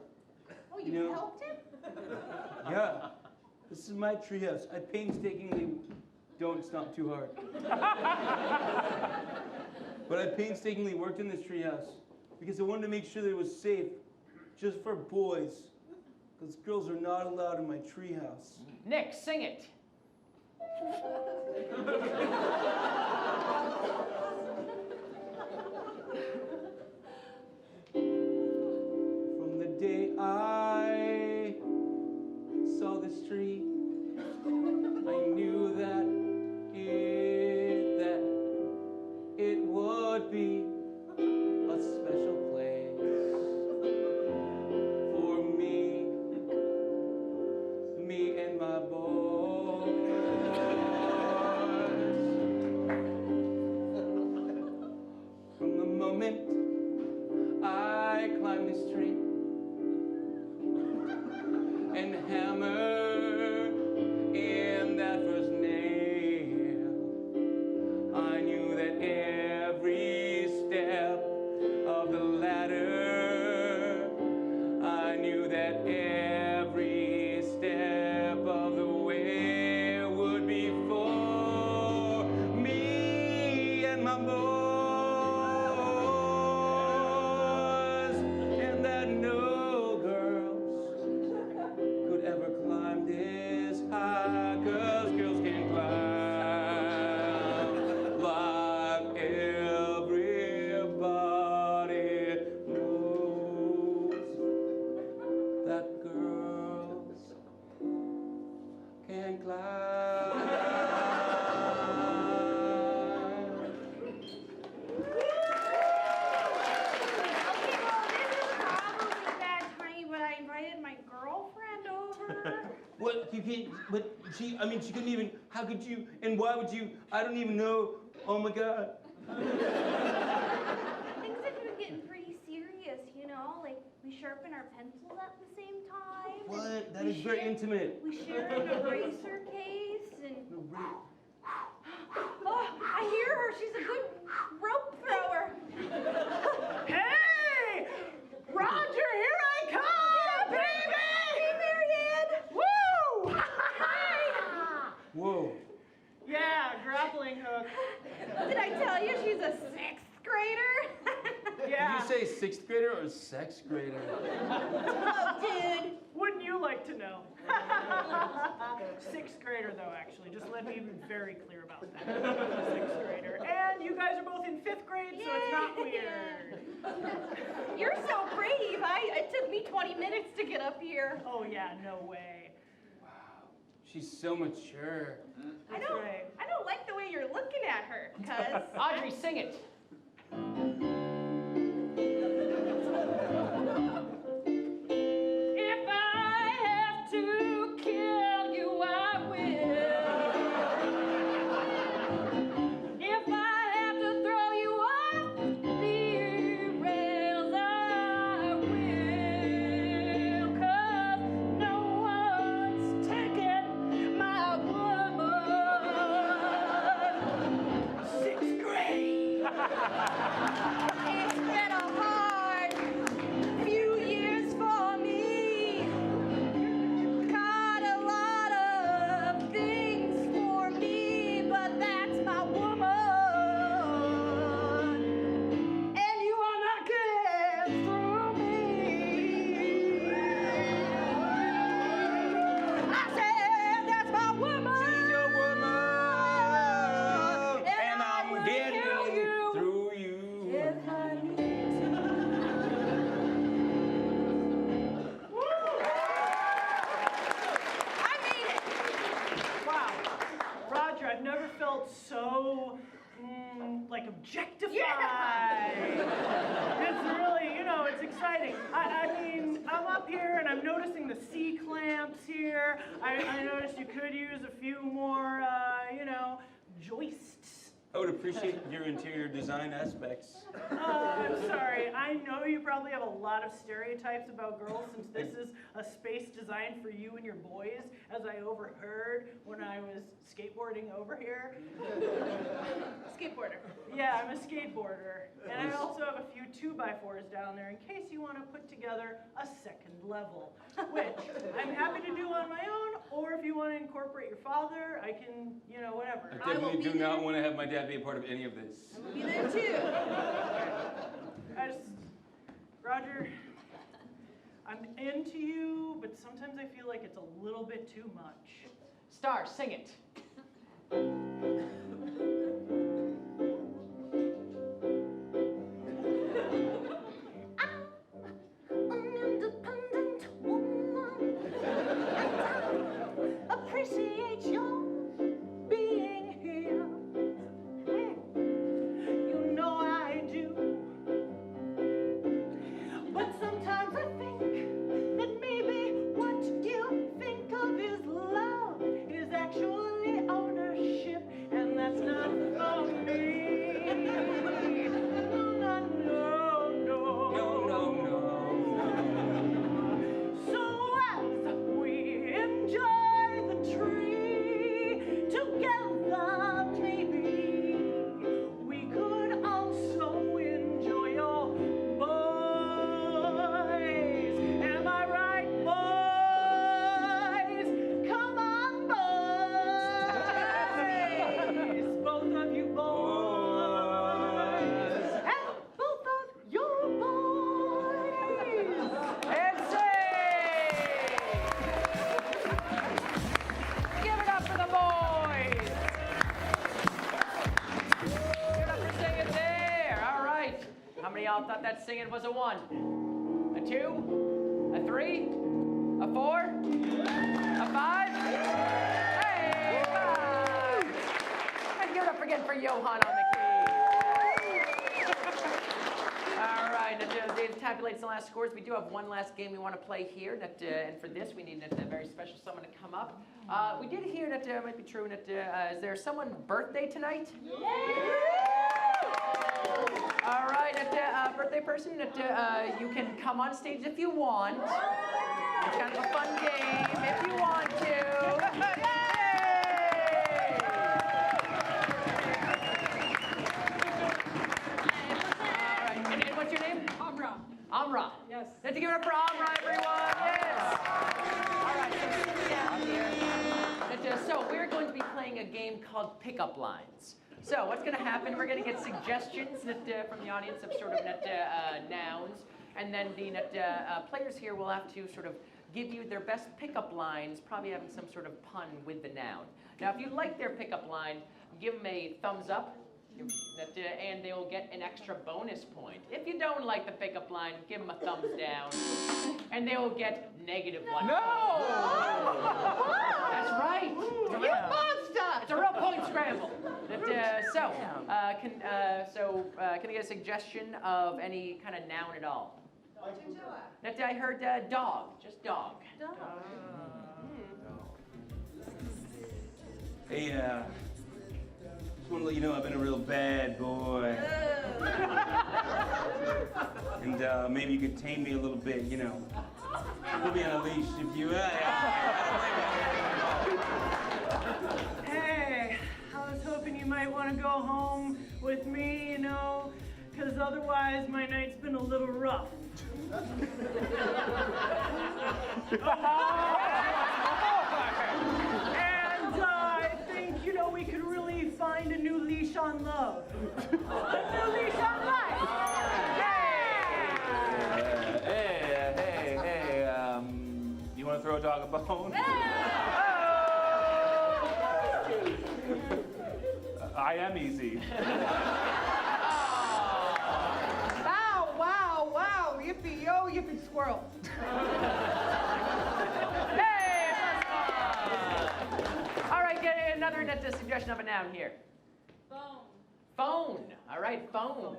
[SPEAKER 7] Oh,
[SPEAKER 8] You
[SPEAKER 7] you
[SPEAKER 8] know-
[SPEAKER 7] helped him?
[SPEAKER 8] Yeah. This is my treehouse. I painstakingly don't stomp too hard. But I painstakingly worked in this treehouse because I wanted to make sure that it was safe just for boys. Because girls are not allowed in my treehouse.
[SPEAKER 2] Nick, sing it.
[SPEAKER 8] From the day I my boys, and that no girls could ever climb this high, 'cause girls can climb like everybody knows that girls can climb.
[SPEAKER 7] Okay, well, this is probably bad timing, but I invited my girlfriend over.
[SPEAKER 8] What, you can't, but she couldn't even, how could you, and why would you, I don't even know, oh my God.
[SPEAKER 7] Things have been getting pretty serious, you know? Like, we sharpen our pencils at the same time.
[SPEAKER 8] What? That
[SPEAKER 7] We
[SPEAKER 8] is very
[SPEAKER 7] share-
[SPEAKER 8] intimate.
[SPEAKER 7] We share an eraser case, and oh, I hear her. She's a good rope thrower.
[SPEAKER 6] Hey! Roger, here I come, baby!
[SPEAKER 7] Hey, Marianne.
[SPEAKER 6] Woo!
[SPEAKER 8] Whoa.
[SPEAKER 6] Yeah, grappling hook.
[SPEAKER 7] Did I tell you she's a 6th grader?
[SPEAKER 6] Yeah.
[SPEAKER 8] Did you say 6th grader or sex grader?
[SPEAKER 7] Oh, dude.
[SPEAKER 6] Wouldn't you like to know? 6th grader, though, actually. Just let me be very clear about that. 6th grader. And you guys are both in 5th grade, so it's not weird.
[SPEAKER 7] You're so brave. It took me 20 minutes to get up here.
[SPEAKER 6] Oh, yeah, no way.
[SPEAKER 8] She's so mature.
[SPEAKER 7] I
[SPEAKER 6] That's
[SPEAKER 7] don't,
[SPEAKER 6] right.
[SPEAKER 7] I don't like the way you're looking at her, cuz.
[SPEAKER 2] Audrey, sing it.
[SPEAKER 7] If I have to kill you, I will. If I have to throw you off the rails, I will. 'Cause no one's taking my woman. 6th grade. It's been a hard few years for me. Got a lot of things for me, but that's my woman. And you are not getting through me. I said that's my woman.
[SPEAKER 8] She's your woman. And
[SPEAKER 7] I
[SPEAKER 8] I'm
[SPEAKER 7] will
[SPEAKER 8] getting
[SPEAKER 7] kill you
[SPEAKER 8] through you.
[SPEAKER 7] if I need to. I made it.
[SPEAKER 6] Wow. Roger, I've never felt so, like, objectified.
[SPEAKER 7] Yeah.
[SPEAKER 6] It's really, it's exciting. I mean, I'm up here and I'm noticing the C-clamps here. I noticed you could use a few more, joists.
[SPEAKER 8] I would appreciate your interior design aspects.
[SPEAKER 6] I'm sorry. I know you probably have a lot of stereotypes about girls since this is a space designed for you and your boys, as I overheard when I was skateboarding over here.
[SPEAKER 7] Skateboarder.
[SPEAKER 6] Yeah, I'm a skateboarder. And I also have a few 2x4s down there in case you want to put together a second level, which I'm happy to do on my own, or if you want to incorporate your father, I can, whatever.
[SPEAKER 8] I definitely do not want to have my dad be a part of any of this.
[SPEAKER 7] I will be there too.
[SPEAKER 6] Roger, I'm into you, but sometimes I feel like it's a little bit too much.
[SPEAKER 2] Starr, sing it.
[SPEAKER 7] An independent woman. I appreciate your being here.
[SPEAKER 6] You know I do.
[SPEAKER 7] But sometimes I think that maybe what you think of is love is actually ownership, and
[SPEAKER 2] many of y'all thought that singing was a 1? A 2? A 3? A 4? A 5? Hey, 5! And give it up again for Johan on the key. All right, now to tabulate some last scores, we do have one last game we want to play here. And for this, we need a very special someone to come up. We did hear that might be true. That is there someone's birthday tonight? All right, birthday person, you can come on stage if you want. It's kind of a fun game if you want to. What's your name? Amra. Amra. Yes. Let's give it up for Amra, everyone. Yes. All right. So we're going to be playing a game called Pickup Lines. So what's going to happen? We're going to get suggestions from the audience of sort of nouns, and then the players here will have to sort of give you their best pickup lines, probably having some sort of pun with the noun. Now, if you like their pickup line, give them a thumbs up. And they will get an extra bonus point. If you don't like the pickup line, give them a thumbs down, and they will get -1.
[SPEAKER 5] No!
[SPEAKER 2] That's right.
[SPEAKER 7] You monster!
[SPEAKER 2] It's a real point scramble. Can I get a suggestion of any kind of noun at all? I heard dog, just dog.
[SPEAKER 8] Hey, just want to let you know I've been a real bad boy. And maybe you could tame me a little bit, you know. Put me on a leash if you...
[SPEAKER 6] Hey, I was hoping you might want to go home with me, you know, because otherwise my night's been a little rough. And I think, you know, we could really find a new leash on love. A new leash on life.
[SPEAKER 5] Hey, you want to throw a dog a bone? I am easy.
[SPEAKER 7] Wow, yippee-yo, yippee squirrel.
[SPEAKER 2] Hey! All right, get another suggestion of a noun here.
[SPEAKER 7] Phone.
[SPEAKER 2] Phone. All right, phone.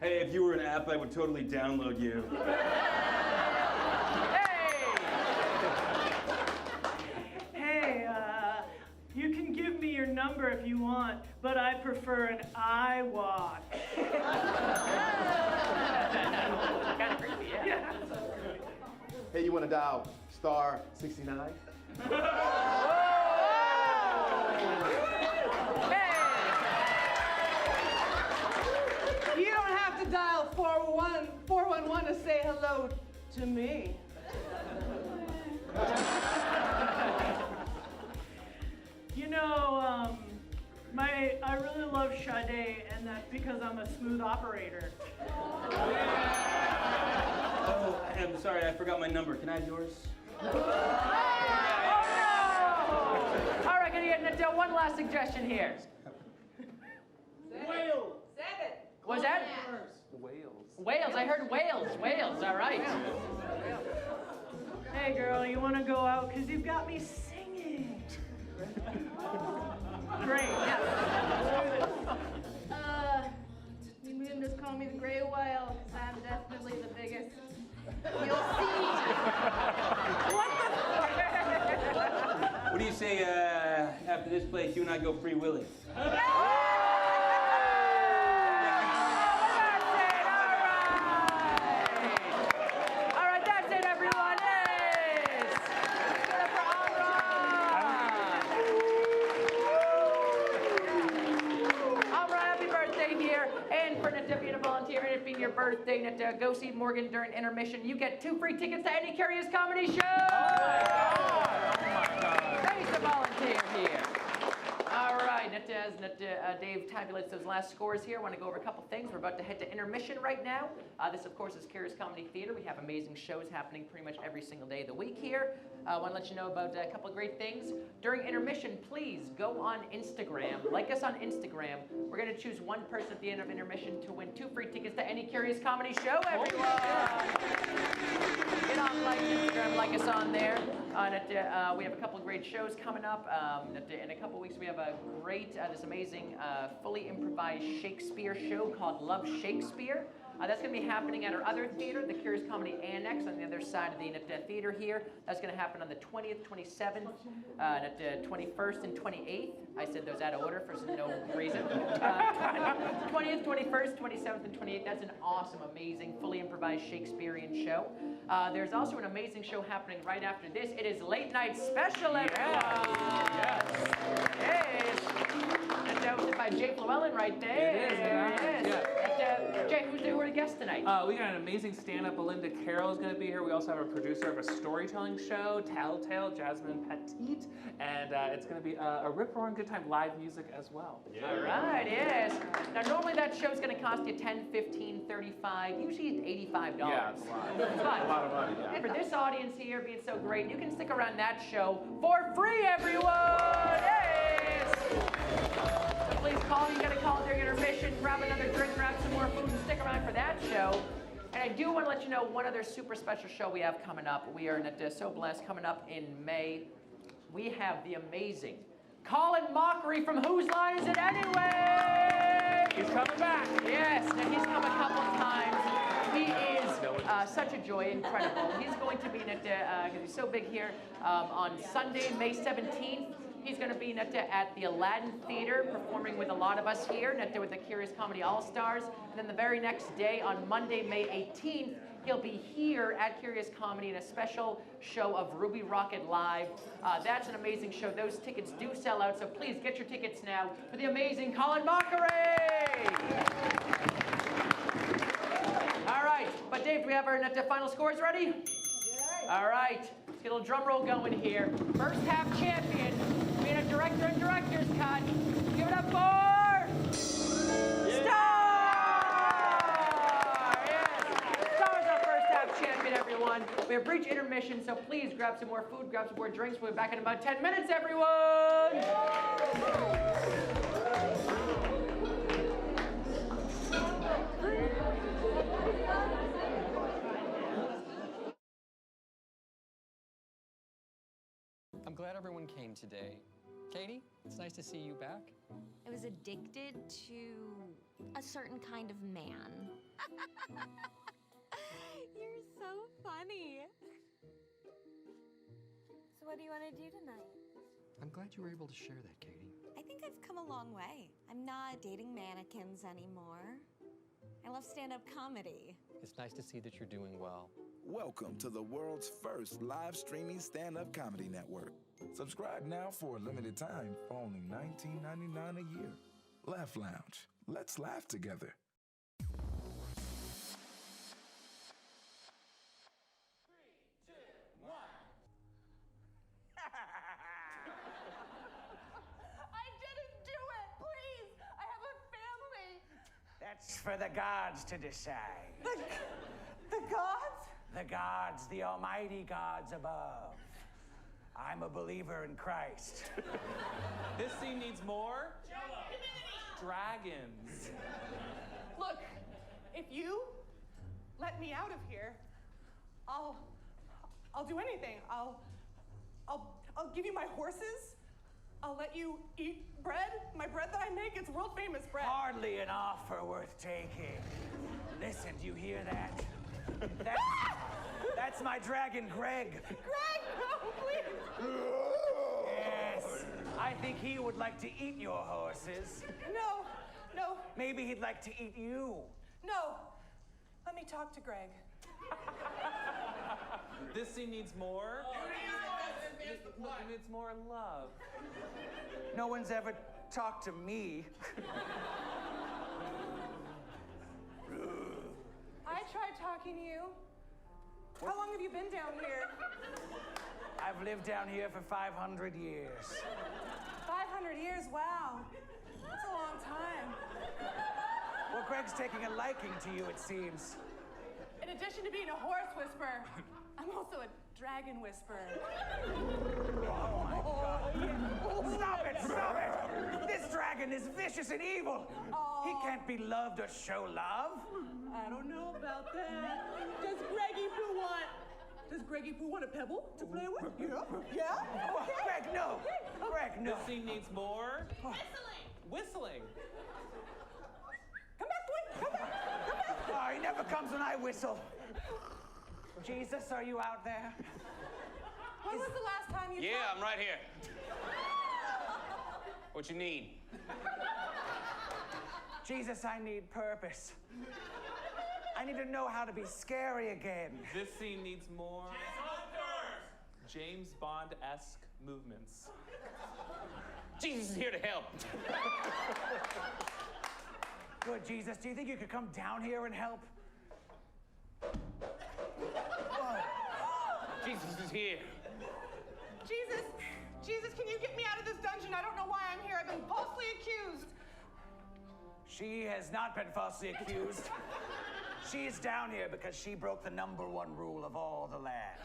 [SPEAKER 8] Hey, if you were an app, I would totally download you.
[SPEAKER 6] Hey, you can give me your number if you want, but I prefer an iWatch.
[SPEAKER 2] Kind of creepy, yeah.
[SPEAKER 4] Hey, you want to dial star 69?
[SPEAKER 3] You don't have to dial 411 to say hello to me.
[SPEAKER 6] You know, I really love Sade, and that's because I'm a smooth operator.
[SPEAKER 8] Oh, I'm sorry, I forgot my number. Can I have yours?
[SPEAKER 2] Oh, no! All right, gonna get one last suggestion here.
[SPEAKER 7] Whale. 7.
[SPEAKER 2] Was that?
[SPEAKER 5] Whales.
[SPEAKER 2] Wales. I heard Wales. Wales. All right.
[SPEAKER 6] Hey, girl, you want to go out? Because you've got me singing. Great, yeah.
[SPEAKER 7] You can just call me the gray whale, because I'm definitely the biggest. You'll see.
[SPEAKER 8] What do you say after this place, you and I go free willy?
[SPEAKER 2] Your birthday, go see Morgan during intermission. You get 2 free tickets to any Curious Comedy Show.
[SPEAKER 5] Oh my God.
[SPEAKER 2] Thanks to volunteer here. All right, as Dave tabulates those last scores here, I want to go over a couple things. We're about to head to Intermission right now. This, of course, is Curious Comedy Theater. We have amazing shows happening pretty much every single day of the week here. I want to let you know about a couple of great things. During Intermission, please go on Instagram. Like us on Instagram. We're going to choose one person at the end of Intermission to win 2 free tickets to any Curious Comedy show, everyone! Get on Instagram, like us on there. We have a couple of great shows coming up. In a couple of weeks, we have a great, this amazing, fully improvised Shakespeare show called Love Shakespeare. That's going to be happening at our other theater, the Curious Comedy Annex, on the other side of the theater here. That's going to happen on the 20th, 27th, 21st, and 28th. I said those out of order for no reason. 20th, 21st, 27th, and 28th. That's an awesome, amazing, fully improvised Shakespearean show. There's also an amazing show happening right after this. It is Late Night Special, everyone! Yes! Yes! That's hosted by Jay Flewelling right there.
[SPEAKER 5] It is, yeah.
[SPEAKER 2] Jay, who are the guests tonight?
[SPEAKER 5] We got an amazing stand-up. Belinda Carroll is going to be here. We also have a producer of a storytelling show, Telltale, Jasmine Petit, and it's going to be a rip-roaring good time, live music as well.
[SPEAKER 2] Yeah. All right, yes. Now, normally that show's going to cost you $10, $15, $35, usually $85.
[SPEAKER 5] Yeah, it's a lot.
[SPEAKER 2] It's fun.
[SPEAKER 5] A lot of money, yeah.
[SPEAKER 2] And for this audience here being so great, you can stick around that show for free, everyone! Yes! So please call. You got to call during Intermission, grab another drink, grab some more food, and stick around for that show. And I do want to let you know one other super special show we have coming up. We are so blessed coming up in May. We have the amazing Colin Mockery from Whose Line Is It Anyway?
[SPEAKER 5] He's coming back.
[SPEAKER 2] Yes, and he's come a couple of times. He is such a joy, incredible. He's going to be because he's so big here on Sunday, May 17th. He's going to be at the Aladdin Theater performing with a lot of us here, with the Curious Comedy All-Stars. And then the very next day, on Monday, May 18th, he'll be here at Curious Comedy in a special show of Ruby Rocket Live. That's an amazing show. Those tickets do sell out, so please get your tickets now for the amazing Colin Mockery! All right, but Dave, do we have our final scores ready? All right, let's get a little drum roll going here. First half champion, being a director and director's cut. Give it up for Starr! Yes, Starr's our first half champion, everyone. We have reached Intermission, so please grab some more food, grab some more drinks. We'll be back in about 10 minutes, everyone!
[SPEAKER 11] I'm glad everyone came today. Katie, it's nice to see you back.
[SPEAKER 12] I was addicted to a certain kind of man. You're so funny. So what do you want to do tonight?
[SPEAKER 11] I'm glad you were able to share that, Katie.
[SPEAKER 12] I think I've come a long way. I'm not dating mannequins anymore. I love stand-up comedy.
[SPEAKER 11] It's nice to see that you're doing well.
[SPEAKER 13] Welcome to the world's first live streaming stand-up comedy network. Subscribe now for a limited time for only $19.99 a year. Laugh Lounge. Let's laugh together.
[SPEAKER 14] 3, 2, 1.
[SPEAKER 15] I didn't do it! Please! I have a family!
[SPEAKER 14] That's for the gods to decide.
[SPEAKER 15] The gods?
[SPEAKER 14] The gods, the almighty gods above. I'm a believer in Christ.
[SPEAKER 5] This scene needs more dragons.
[SPEAKER 15] Look, if you let me out of here, I'll do anything. I'll give you my horses. I'll let you eat bread. My bread that I make, it's world famous bread.
[SPEAKER 14] Hardly an offer worth taking. Listen, do you hear that? That's my dragon, Greg.
[SPEAKER 15] Greg, no, please.
[SPEAKER 14] Yes, I think he would like to eat your horses.
[SPEAKER 15] No.
[SPEAKER 14] Maybe he'd like to eat you.
[SPEAKER 15] No. Let me talk to Greg.
[SPEAKER 5] This scene needs more. It needs more love.
[SPEAKER 14] No one's ever talked to me.
[SPEAKER 15] I tried talking to you. How long have you been down here?
[SPEAKER 14] I've lived down here for 500 years.
[SPEAKER 15] 500 years, wow.
[SPEAKER 14] Greg's taking a liking to you, it seems.
[SPEAKER 15] In addition to being a horse whisperer, I'm also a dragon whisperer.
[SPEAKER 14] Oh my God. Stop it, stop it! This dragon is vicious and evil. He can't be loved or show love.
[SPEAKER 15] I don't know about that. Does Greggy Poo want a pebble to play with? Yeah? Yeah?
[SPEAKER 14] Oh, Greg, no. Greg, no.
[SPEAKER 5] This scene needs more. Whistling.
[SPEAKER 15] Come back, boy. Come back. Come back.
[SPEAKER 14] Oh, he never comes when I whistle. Jesus, are you out there?
[SPEAKER 15] When was the last time you
[SPEAKER 8] Yeah, I'm right here. What you need?
[SPEAKER 14] Jesus, I need purpose. I need to know how to be scary again.
[SPEAKER 5] This scene needs more James Bond-esque movements.
[SPEAKER 8] Jesus is here to help.
[SPEAKER 14] Good, Jesus. Do you think you could come down here and help?
[SPEAKER 8] Jesus is here.
[SPEAKER 15] Jesus, can you get me out of this dungeon? I don't know why I'm here. I've been falsely accused.
[SPEAKER 14] She has not been falsely accused. She is down here because she broke the #1 rule of all the land.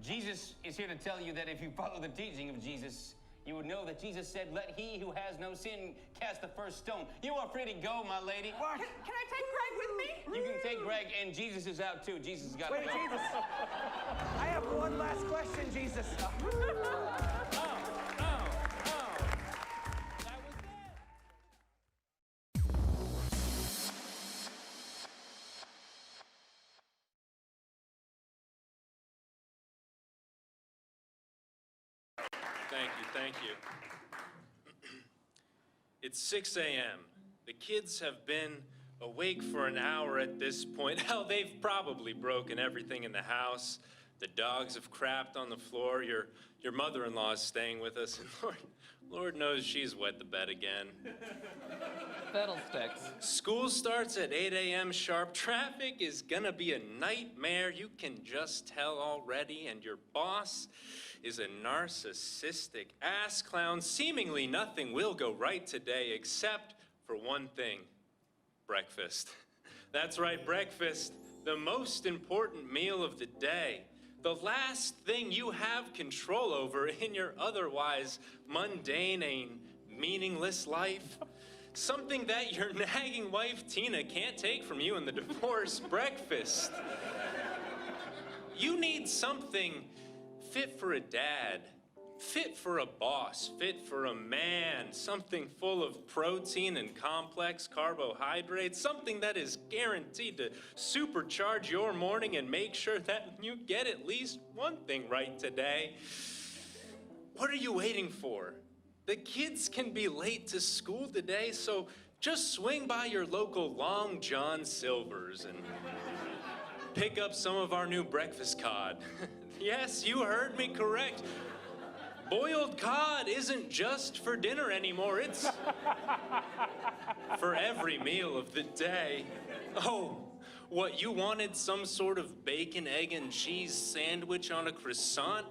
[SPEAKER 8] Jesus is here to tell you that if you follow the teaching of Jesus, you would know that Jesus said, "Let he who has no sin cast the first stone." You are free to go, my lady.
[SPEAKER 14] What?
[SPEAKER 15] Can I take Greg with me?
[SPEAKER 8] You can take Greg, and Jesus is out too. Jesus has got to
[SPEAKER 14] Wait,
[SPEAKER 8] go.
[SPEAKER 14] Jesus. I have one last question, Jesus.
[SPEAKER 16] Thank you. It's 6 a.m. The kids have been awake for an hour at this point. Hell, they've probably broken everything in the house. The dogs have crapped on the floor. Your mother-in-law is staying with us, and Lord knows she's wet the bed again.
[SPEAKER 11] Fiddlesticks.
[SPEAKER 16] School starts at 8 a.m. sharp. Traffic is gonna be a nightmare. You can just tell already, and your boss is a narcissistic ass clown. Seemingly nothing will go right today except for one thing: breakfast. That's right, breakfast, the most important meal of the day. The last thing you have control over in your otherwise mundane and meaningless life. Something that your nagging wife Tina can't take from you in the divorce. Breakfast. You need something fit for a dad, fit for a boss, fit for a man, something full of protein and complex carbohydrates, something that is guaranteed to supercharge your morning and make sure that you get at least one thing right today. What are you waiting for? The kids can be late to school today, so just swing by your local Long John Silver's and pick up some of our new breakfast cod. Yes, you heard me correct. Boiled cod isn't just for dinner anymore, it's for every meal of the day. Oh, what, you wanted some sort of bacon, egg, and cheese sandwich on a croissant?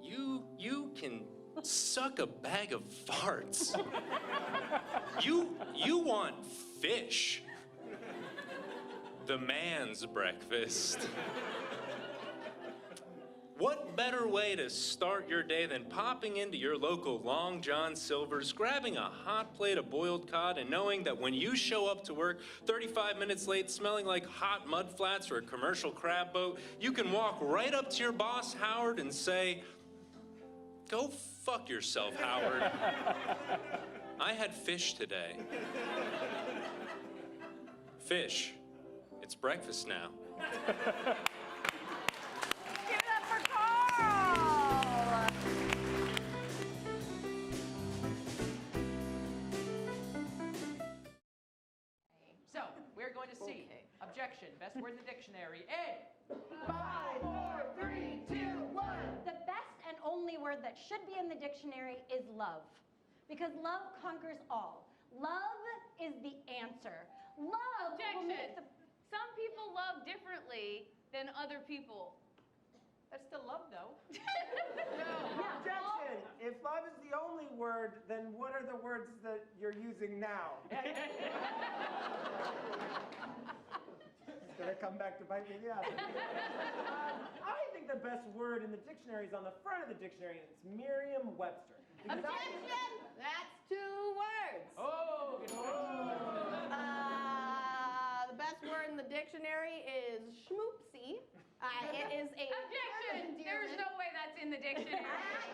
[SPEAKER 16] You can suck a bag of farts. You want fish. The man's breakfast. What better way to start your day than popping into your local Long John Silver's, grabbing a hot plate of boiled cod, and knowing that when you show up to work 35 minutes late smelling like hot mud flats or a commercial crab boat, you can walk right up to your boss, Howard, and say, "Go fuck yourself, Howard. I had fish today." Fish. It's breakfast now.
[SPEAKER 2] So, we're going to see objection, best word in the dictionary, in
[SPEAKER 17] 5, 4, 3, 2, 1. The best and only word that should be in the dictionary is love. Because love conquers all. Love is the answer. Love will make the...
[SPEAKER 18] Some people love differently than other people.
[SPEAKER 2] That's still love, though.
[SPEAKER 3] Objection.
[SPEAKER 19] if love is the only word, then what are the words that you're using now? It's gonna come back to bite me in the ass. I think the best word in the dictionary is on the front of the dictionary, and it's Merriam-Webster.
[SPEAKER 7] Objection! That's 2 words.
[SPEAKER 2] Oh, good one.
[SPEAKER 7] The best word in the dictionary is schmoopsie. It is a
[SPEAKER 18] Objection! There's no way that's in the dictionary.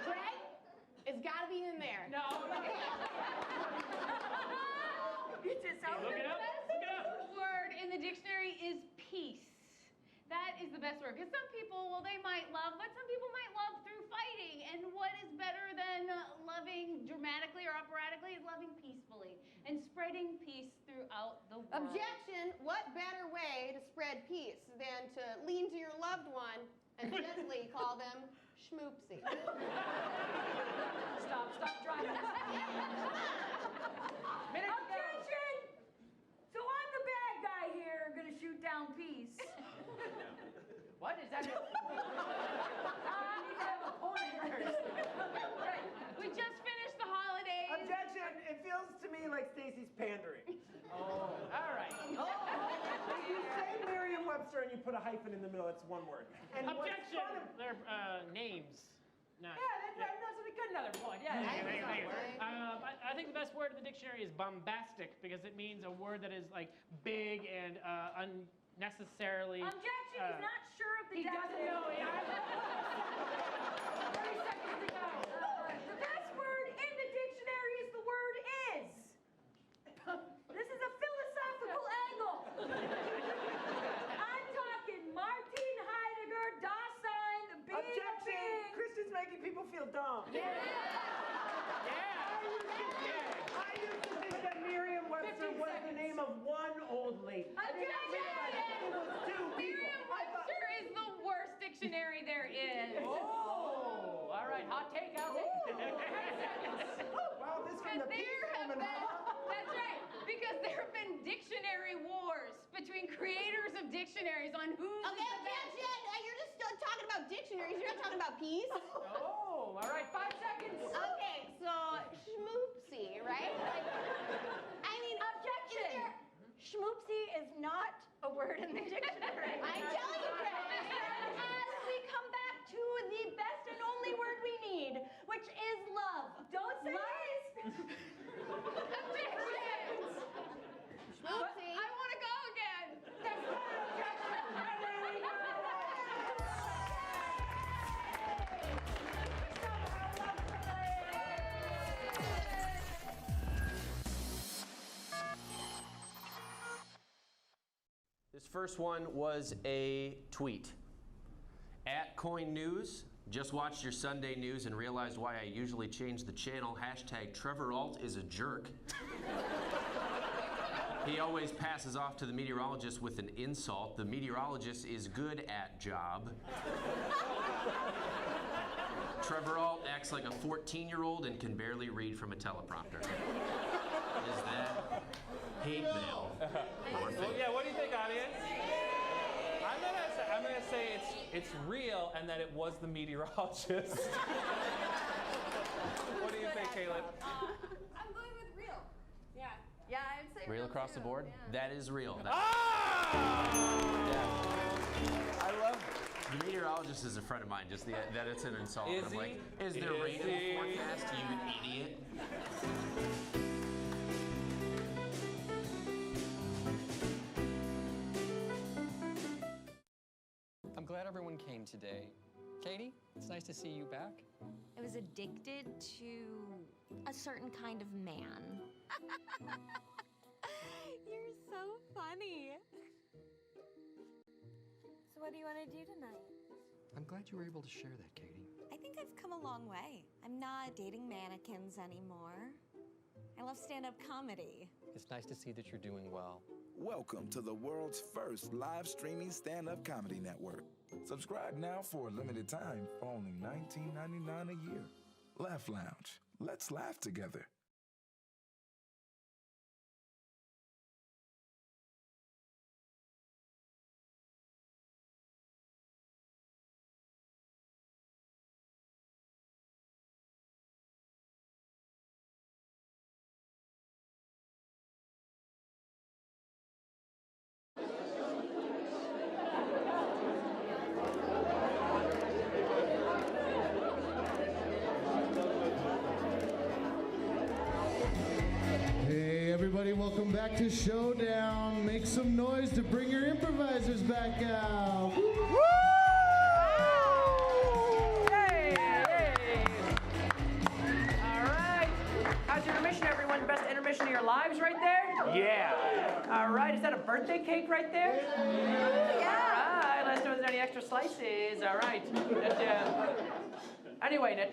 [SPEAKER 7] Greg, it's got to be in there.
[SPEAKER 18] No.
[SPEAKER 7] It just sounds
[SPEAKER 18] The
[SPEAKER 7] good.
[SPEAKER 18] best word in the dictionary is peace. That is the best word. Because some people, well, they might love, but some people might love through fighting. And what is better than loving dramatically or operatically is loving peacefully and spreading peace throughout the world.
[SPEAKER 7] Objection! What better way to spread peace than to lean to your loved one and gently call them schmoopsie?
[SPEAKER 2] Stop driving.
[SPEAKER 20] Objection! So I'm the bad guy here, gonna shoot down peace.
[SPEAKER 2] What is that? I need to have a point first.
[SPEAKER 18] Right. We just finished the holidays.
[SPEAKER 19] Objection! It feels to me like Stacy's pandering.
[SPEAKER 2] Oh, all right.
[SPEAKER 19] If you say Merriam-Webster and you put a hyphen in the middle, it's one word. And
[SPEAKER 2] Objection! They're names. Not, that's a good another point. Yeah.
[SPEAKER 21] I think the best word in the dictionary is bombastic because it means a word that is like big and unnecessarily.
[SPEAKER 20] Objection! He's not sure of the
[SPEAKER 2] He doesn't know.
[SPEAKER 20] 30 seconds ago. The best word in the dictionary is the word is. This is a philosophical angle. I'm talking Martin Heidegger, Dasein, the Big
[SPEAKER 19] Objection!
[SPEAKER 20] Bang.
[SPEAKER 19] Christian's making people feel dumb.
[SPEAKER 20] Yeah.
[SPEAKER 19] I used to think that Merriam-Webster was the name of one old lady.
[SPEAKER 18] Objection!
[SPEAKER 19] It was 2 people.
[SPEAKER 18] Merriam-Webster is the worst dictionary there is.
[SPEAKER 2] Oh, all right. Hot take. I'll take it.
[SPEAKER 19] Wow, this from the peace woman.
[SPEAKER 18] That's right, because there have been dictionary wars between creators of dictionaries on who's
[SPEAKER 7] Okay, objection! You're just still talking about dictionaries. You're not talking about peace.
[SPEAKER 2] Oh, all right. 5 seconds.
[SPEAKER 7] Okay, so schmoopsie, right? I mean,
[SPEAKER 20] Objection! Schmoopsie is not a word in the dictionary.
[SPEAKER 7] I'm telling you, Greg.
[SPEAKER 20] As we come back to the best and only word we need, which is love. Don't say it!
[SPEAKER 18] Objection!
[SPEAKER 7] Schmoopsie.
[SPEAKER 18] I want to go again.
[SPEAKER 20] That's not an objection. There we go. Somehow love
[SPEAKER 22] This first one was a tweet. At Coin News, just watched your Sunday news and realized why I usually change the channel. Hashtag Trevor Alt is a jerk. He always passes off to the meteorologist with an insult. The meteorologist is good at job. Trevor Alt acts like a 14-year-old and can barely read from a teleprompter. Is that hate mail? Or
[SPEAKER 5] Well, yeah, what do you think, audience? I'm gonna say it's real and that it was the meteorologist. What do you think, Caleb?
[SPEAKER 12] I'm going with real. Yeah. Yeah, I'd say
[SPEAKER 22] Real across the board? That is real. Yeah.
[SPEAKER 5] I love
[SPEAKER 22] The meteorologist is a friend of mine, just that it's an insult.
[SPEAKER 5] Is
[SPEAKER 22] I'm
[SPEAKER 5] he?
[SPEAKER 22] like, is there
[SPEAKER 5] Is
[SPEAKER 22] rain in
[SPEAKER 5] he?
[SPEAKER 22] the forecast, you idiot?
[SPEAKER 11] I'm glad everyone came today. Katie, it's nice to see you back.
[SPEAKER 12] I was addicted to a certain kind of man. You're so funny. So what do you want to do tonight?
[SPEAKER 11] I'm glad you were able to share that, Katie.
[SPEAKER 12] I think I've come a long way. I'm not dating mannequins anymore. I love stand-up comedy.
[SPEAKER 11] It's nice to see that you're doing well.
[SPEAKER 13] Welcome to the world's first live streaming stand-up comedy network. Subscribe now for a limited time for only $19.99 a year. Laugh Lounge. Let's laugh together.
[SPEAKER 1] everybody. Welcome back to Showdown. Make some noise to bring your improvisers back out. Woo!
[SPEAKER 2] Hey, hey. All right. How's your intermission, everyone? Best intermission of your lives right there?
[SPEAKER 5] Yeah.
[SPEAKER 2] All right. Is that a birthday cake right there? Yeah. All right. Let us know if there's any extra slices. All right. Anyway,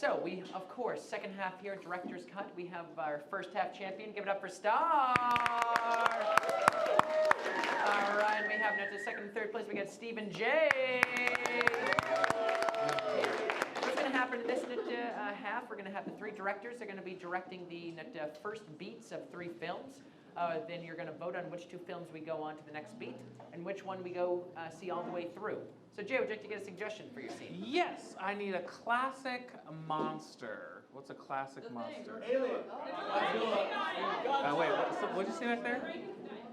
[SPEAKER 2] so we, of course, second half here, director's cut. We have our first half champion. Give it up for Starr. All right, and we have the second and third place. We got Stephen J. What's going to happen in this half? We're going to have the three directors. They're going to be directing the first beats of 3 films. Then you're going to vote on which 2 films we go on to the next beat and which one we go see all the way through. So Jay, would you like to get a suggestion for your scene?
[SPEAKER 5] Yes, I need a classic monster. What's a classic monster?
[SPEAKER 2] Alien.
[SPEAKER 5] Wait, what'd you say right there?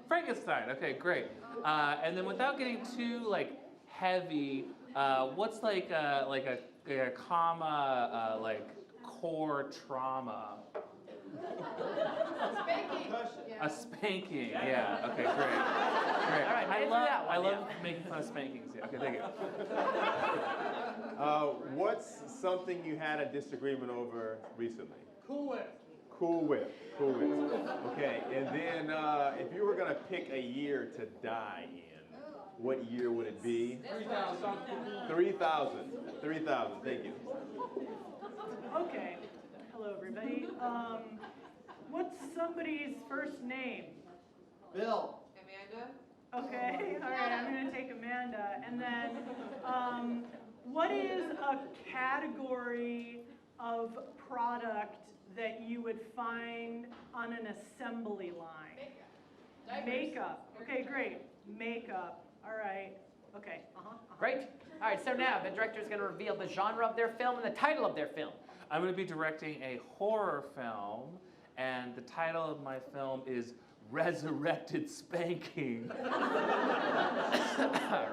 [SPEAKER 5] Frankenstein. Okay, great. And then without getting too heavy, what's like a comma core trauma?
[SPEAKER 20] Spanking.
[SPEAKER 5] A spanking, yeah. Okay, great. Great.
[SPEAKER 2] All right,
[SPEAKER 5] I love making fun of spankings. Yeah. Okay, thank you.
[SPEAKER 4] What's something you had a disagreement over recently?
[SPEAKER 19] Cool Whip.
[SPEAKER 4] Cool Whip. Cool Whip. Okay, and then if you were gonna pick a year to die in, what year would it be?
[SPEAKER 19] 3,000.
[SPEAKER 4] 3,000. 3,000. Thank you.
[SPEAKER 6] Okay. Hello, everybody. What's somebody's first name?
[SPEAKER 19] Bill.
[SPEAKER 20] Amanda?
[SPEAKER 6] Okay, all right, I'm going to take Amanda. And then, what is a category of product that you would find on an assembly line? Makeup. Okay, great. Makeup. All right. Okay.
[SPEAKER 2] Great. All right, so now the director is going to reveal the genre of their film and the title of their film.
[SPEAKER 5] I'm going to be directing a horror film, and the title of my film is Resurrected Spanking.
[SPEAKER 2] All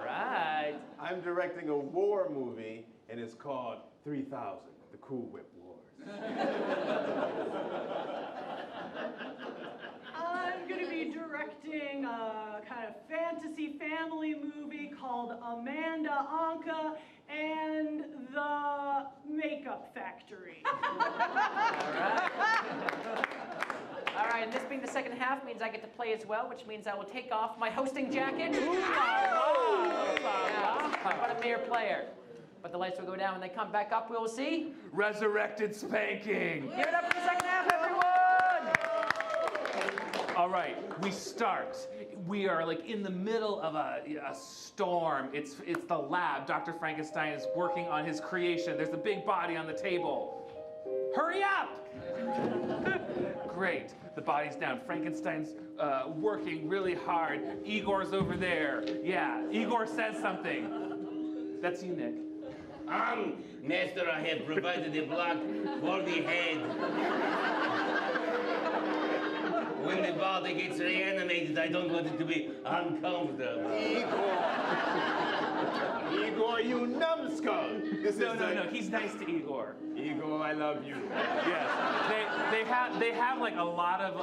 [SPEAKER 2] right.
[SPEAKER 4] I'm directing a war movie, and it's called 3,000, The Cool Whip Wars.
[SPEAKER 6] I'm going to be directing a kind of fantasy family movie called Amanda, Anka, and the Makeup Factory.
[SPEAKER 2] All right, and this being the second half means I get to play as well, which means I will take off my hosting jacket. What a mere player. But the lights will go down when they come back up. We will see
[SPEAKER 5] Resurrected Spanking.
[SPEAKER 2] Give it up for the second half, everyone.
[SPEAKER 5] All right, we start. We are in the middle of a storm. It's the lab. Dr. Frankenstein is working on his creation. There's a big body on the table. Hurry up! Great. The body's down. Frankenstein's working really hard. Igor's over there. Yeah, Igor says something. That's you, Nick.
[SPEAKER 10] Master, I have provided a block for the head. When the body gets reanimated, I don't want it to be uncomfortable.
[SPEAKER 4] Igor, you numbskull!
[SPEAKER 5] No, he's nice to Igor.
[SPEAKER 4] Igor, I love you.
[SPEAKER 5] Yes, they have a lot of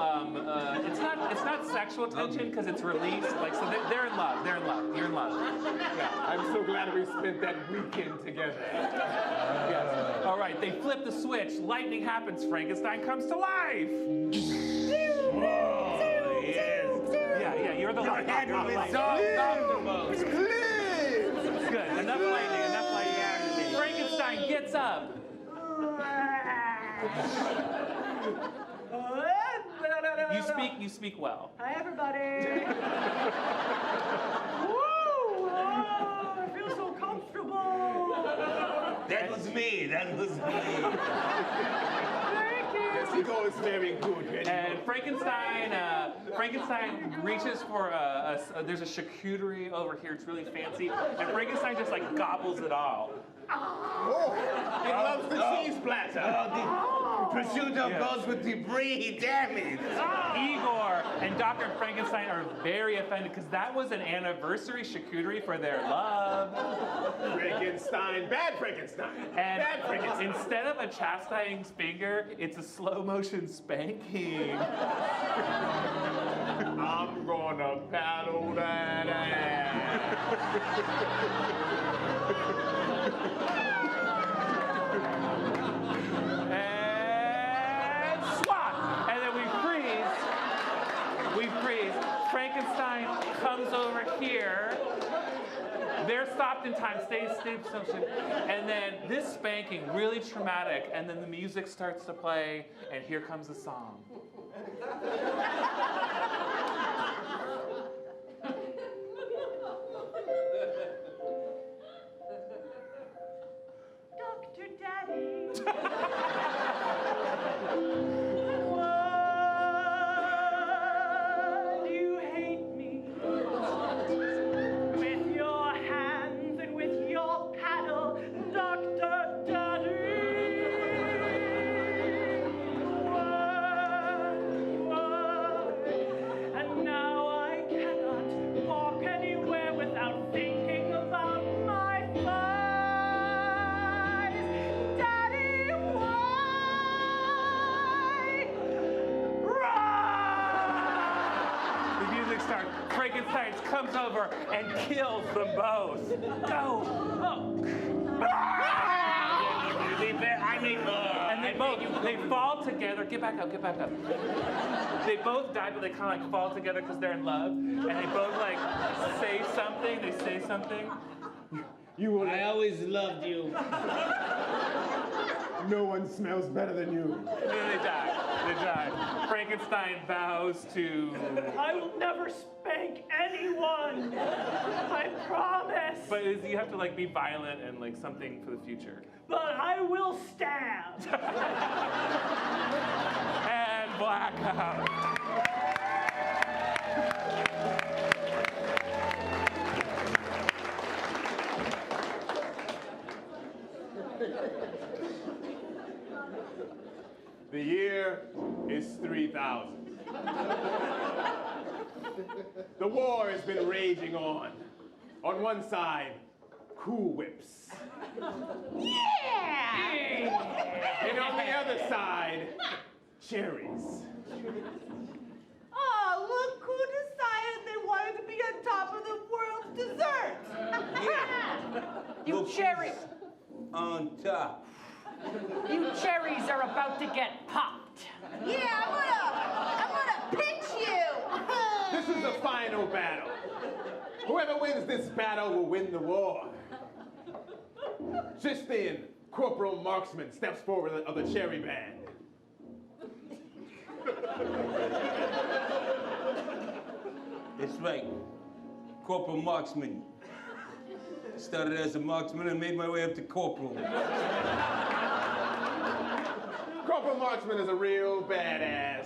[SPEAKER 5] it's not sexual tension because it's released. So they're in love. They're in love. You're in love. Yeah.
[SPEAKER 4] I'm so glad we spent that weekend together.
[SPEAKER 5] Yes. All right, they flip the switch. Lightning happens. Frankenstein comes to life.
[SPEAKER 10] Oh, yes.
[SPEAKER 5] Yeah, you're the lightning. Good. Enough lightning. Frankenstein gets up. You speak well.
[SPEAKER 6] Hi, everybody. Woo! Oh, I feel so comfortable.
[SPEAKER 10] That was me.
[SPEAKER 6] Thank you.
[SPEAKER 4] Yes, Igor is very good.
[SPEAKER 5] And Frankenstein reaches for there's a charcuterie over here. It's really fancy. And Frankenstein just gobbles it all.
[SPEAKER 4] Oh, he loves the cheese platter.
[SPEAKER 10] Prosciutto goes with debris, damn it.
[SPEAKER 5] Igor and Dr. Frankenstein are very offended because that was an anniversary charcuterie for their love.
[SPEAKER 4] Frankenstein, bad Frankenstein.
[SPEAKER 5] And
[SPEAKER 4] Bad Frankenstein.
[SPEAKER 5] instead of a chastising finger, it's a slow motion spanking.
[SPEAKER 4] I'm gonna paddle that ass.
[SPEAKER 5] And swat! And then we freeze. Frankenstein comes over here. They're stopped in time, stay motion. And then this spanking, really traumatic, and then the music starts to play, and here comes the song.
[SPEAKER 6] Dr. Daddy. Why do you hate me? With your hands and with your paddle, Dr. Daddy. Why? And now I cannot walk anywhere without thinking about my thighs. Daddy, why?
[SPEAKER 5] The music starts. Frankenstein comes over and kills them both. Go! And they fall together. Get back up. They both die, but they kind of like fall together because they're in love. And they both like say something. They say something.
[SPEAKER 10] I always loved you.
[SPEAKER 4] No one smells better than you.
[SPEAKER 5] And then they die. Frankenstein vows to...
[SPEAKER 6] I will never spank anyone. I promise.
[SPEAKER 5] But you have to like be violent and like something for the future.
[SPEAKER 6] But I will stab.
[SPEAKER 5] And blackout.
[SPEAKER 4] The year is 3000. The war has been raging on. On one side, Cool Whips.
[SPEAKER 7] Yeah!
[SPEAKER 4] And on the other side, cherries.
[SPEAKER 7] Oh, look who decided they wanted to be on top of the world's dessert.
[SPEAKER 2] You cherries.
[SPEAKER 8] On top.
[SPEAKER 2] You cherries are about to get popped.
[SPEAKER 7] Yeah, I'm gonna pinch you.
[SPEAKER 4] This is the final battle. Whoever wins this battle will win the war. Just then, Corporal Marksman steps forward of the cherry band.
[SPEAKER 8] That's right. Corporal Marksman. Started as a marksman and made my way up to corporal.
[SPEAKER 4] Corporal Marksman is a real badass.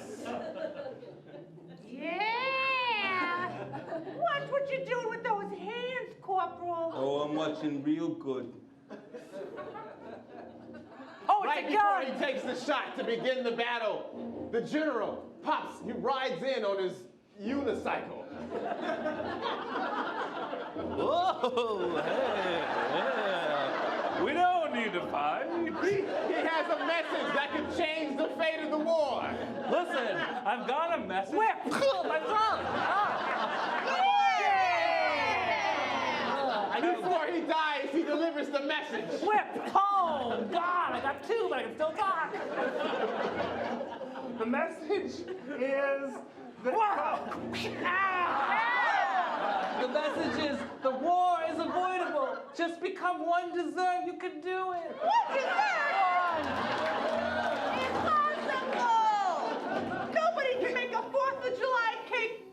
[SPEAKER 7] Yeah! Watch what you're doing with those hands, Corporal.
[SPEAKER 8] Oh, I'm watching real good.
[SPEAKER 2] Oh,
[SPEAKER 4] right
[SPEAKER 2] it's a
[SPEAKER 4] before
[SPEAKER 2] gun!
[SPEAKER 4] he takes the shot to begin the battle, the general he rides in on his unicycle.
[SPEAKER 5] Whoa, hey. We don't need to fight.
[SPEAKER 4] He has a message that could change the fate of the war.
[SPEAKER 5] Listen, I've got a message.
[SPEAKER 2] Whip! My throat!
[SPEAKER 4] Before he dies, he delivers the message.
[SPEAKER 5] Whip! Oh, God, I got two, but I can still talk. The message is that... The message is the war is avoidable. Just become one dessert. You can do it.
[SPEAKER 7] What dessert? Impossible! Nobody can make a 4th of July cake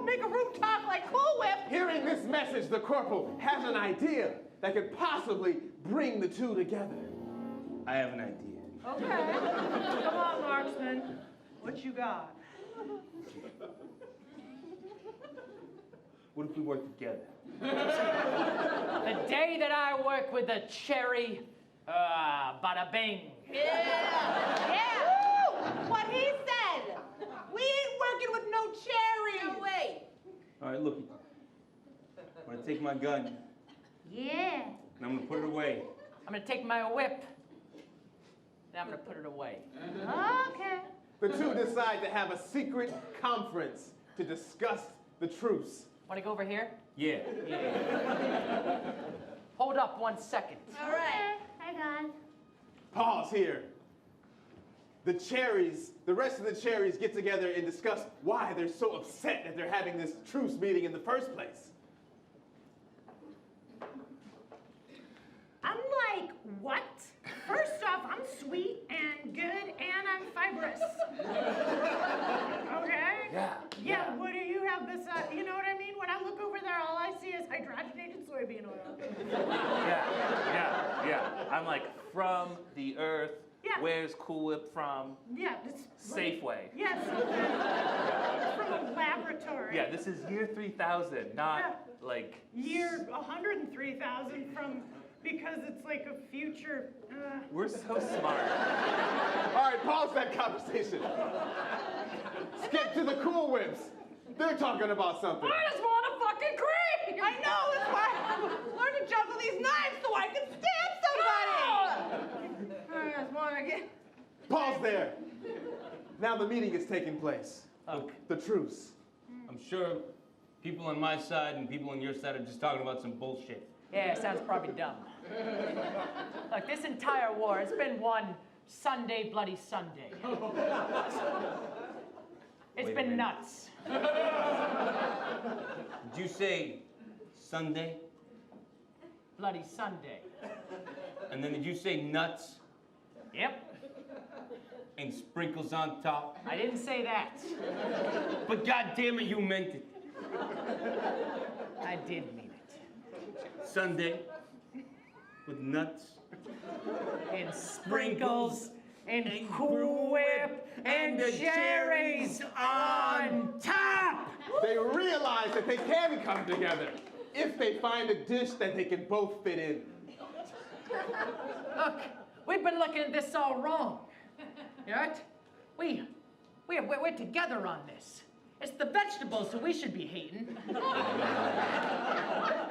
[SPEAKER 7] make a room talk like Cool Whip.
[SPEAKER 4] Hearing this message, the corporal has an idea that could possibly bring the two together.
[SPEAKER 8] I have an idea.
[SPEAKER 6] Okay. Come on, Marksman. What you got?
[SPEAKER 8] What if we work together?
[SPEAKER 2] The day that I work with a cherry, bada bing.
[SPEAKER 20] Yeah. Woo! What he said. We ain't working with no cherries. No way.
[SPEAKER 8] All right, look. I'm gonna take my gun
[SPEAKER 20] Yeah.
[SPEAKER 8] and I'm gonna put it away.
[SPEAKER 2] I'm gonna take my whip. Then I'm gonna put it away.
[SPEAKER 20] Okay.
[SPEAKER 4] The two decide to have a secret conference to discuss the truce.
[SPEAKER 2] Wanna go over here?
[SPEAKER 8] Yeah.
[SPEAKER 2] Hold up 1 second.
[SPEAKER 20] All right.
[SPEAKER 17] Hi, guys.
[SPEAKER 4] Pause here. The rest of the cherries get together and discuss why they're so upset that they're having this truce meeting in the first place.
[SPEAKER 6] I'm like, what? First off, I'm sweet and good and I'm fibrous. Okay? Yeah, what do you have beside, you know what I mean? When I look over there, all I see is hydrogenated soybean oil.
[SPEAKER 5] Yeah. I'm like, from the earth.
[SPEAKER 6] Yeah.
[SPEAKER 5] Where's Cool Whip from?
[SPEAKER 6] Yeah, it's
[SPEAKER 5] Safeway.
[SPEAKER 6] Yes, from a laboratory.
[SPEAKER 5] Yeah, this is year 3000, not like...
[SPEAKER 6] Year 103,000 from, because it's like a future.
[SPEAKER 5] We're so smart.
[SPEAKER 4] All right, pause that conversation. Skip to the Cool Whips. They're talking about something.
[SPEAKER 20] I just want a fucking cream. I know. That's why I learned to juggle these knives so I can stab somebody. I just want to get.
[SPEAKER 4] Pause there. Now the meeting is taking place. The truce.
[SPEAKER 8] I'm sure people on my side and people on your side are just talking about some bullshit.
[SPEAKER 2] Yeah, sounds probably dumb. Look, this entire war, it's been one Sunday, bloody Sunday. It's been nuts.
[SPEAKER 8] Did you say Sunday?
[SPEAKER 2] Bloody Sunday.
[SPEAKER 8] And then did you say nuts?
[SPEAKER 2] Yep.
[SPEAKER 8] And sprinkles on top?
[SPEAKER 2] I didn't say that.
[SPEAKER 8] But goddamn it, you meant it.
[SPEAKER 2] I did mean it.
[SPEAKER 8] Sunday with nuts
[SPEAKER 2] and sprinkles and Cool Whip and cherries on top.
[SPEAKER 4] They realize that they can come together if they find a dish that they can both fit in.
[SPEAKER 2] Look, we've been looking at this all wrong. You know what? We're together on this. It's the vegetables that we should be hating.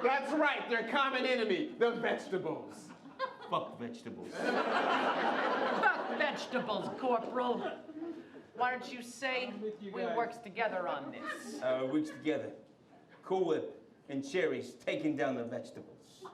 [SPEAKER 4] That's right, their common enemy, the vegetables.
[SPEAKER 8] Fuck vegetables.
[SPEAKER 2] Fuck vegetables, Corporal. Why don't you say we works together on this?
[SPEAKER 8] Works together. Cool Whip and cherries taking down the vegetables.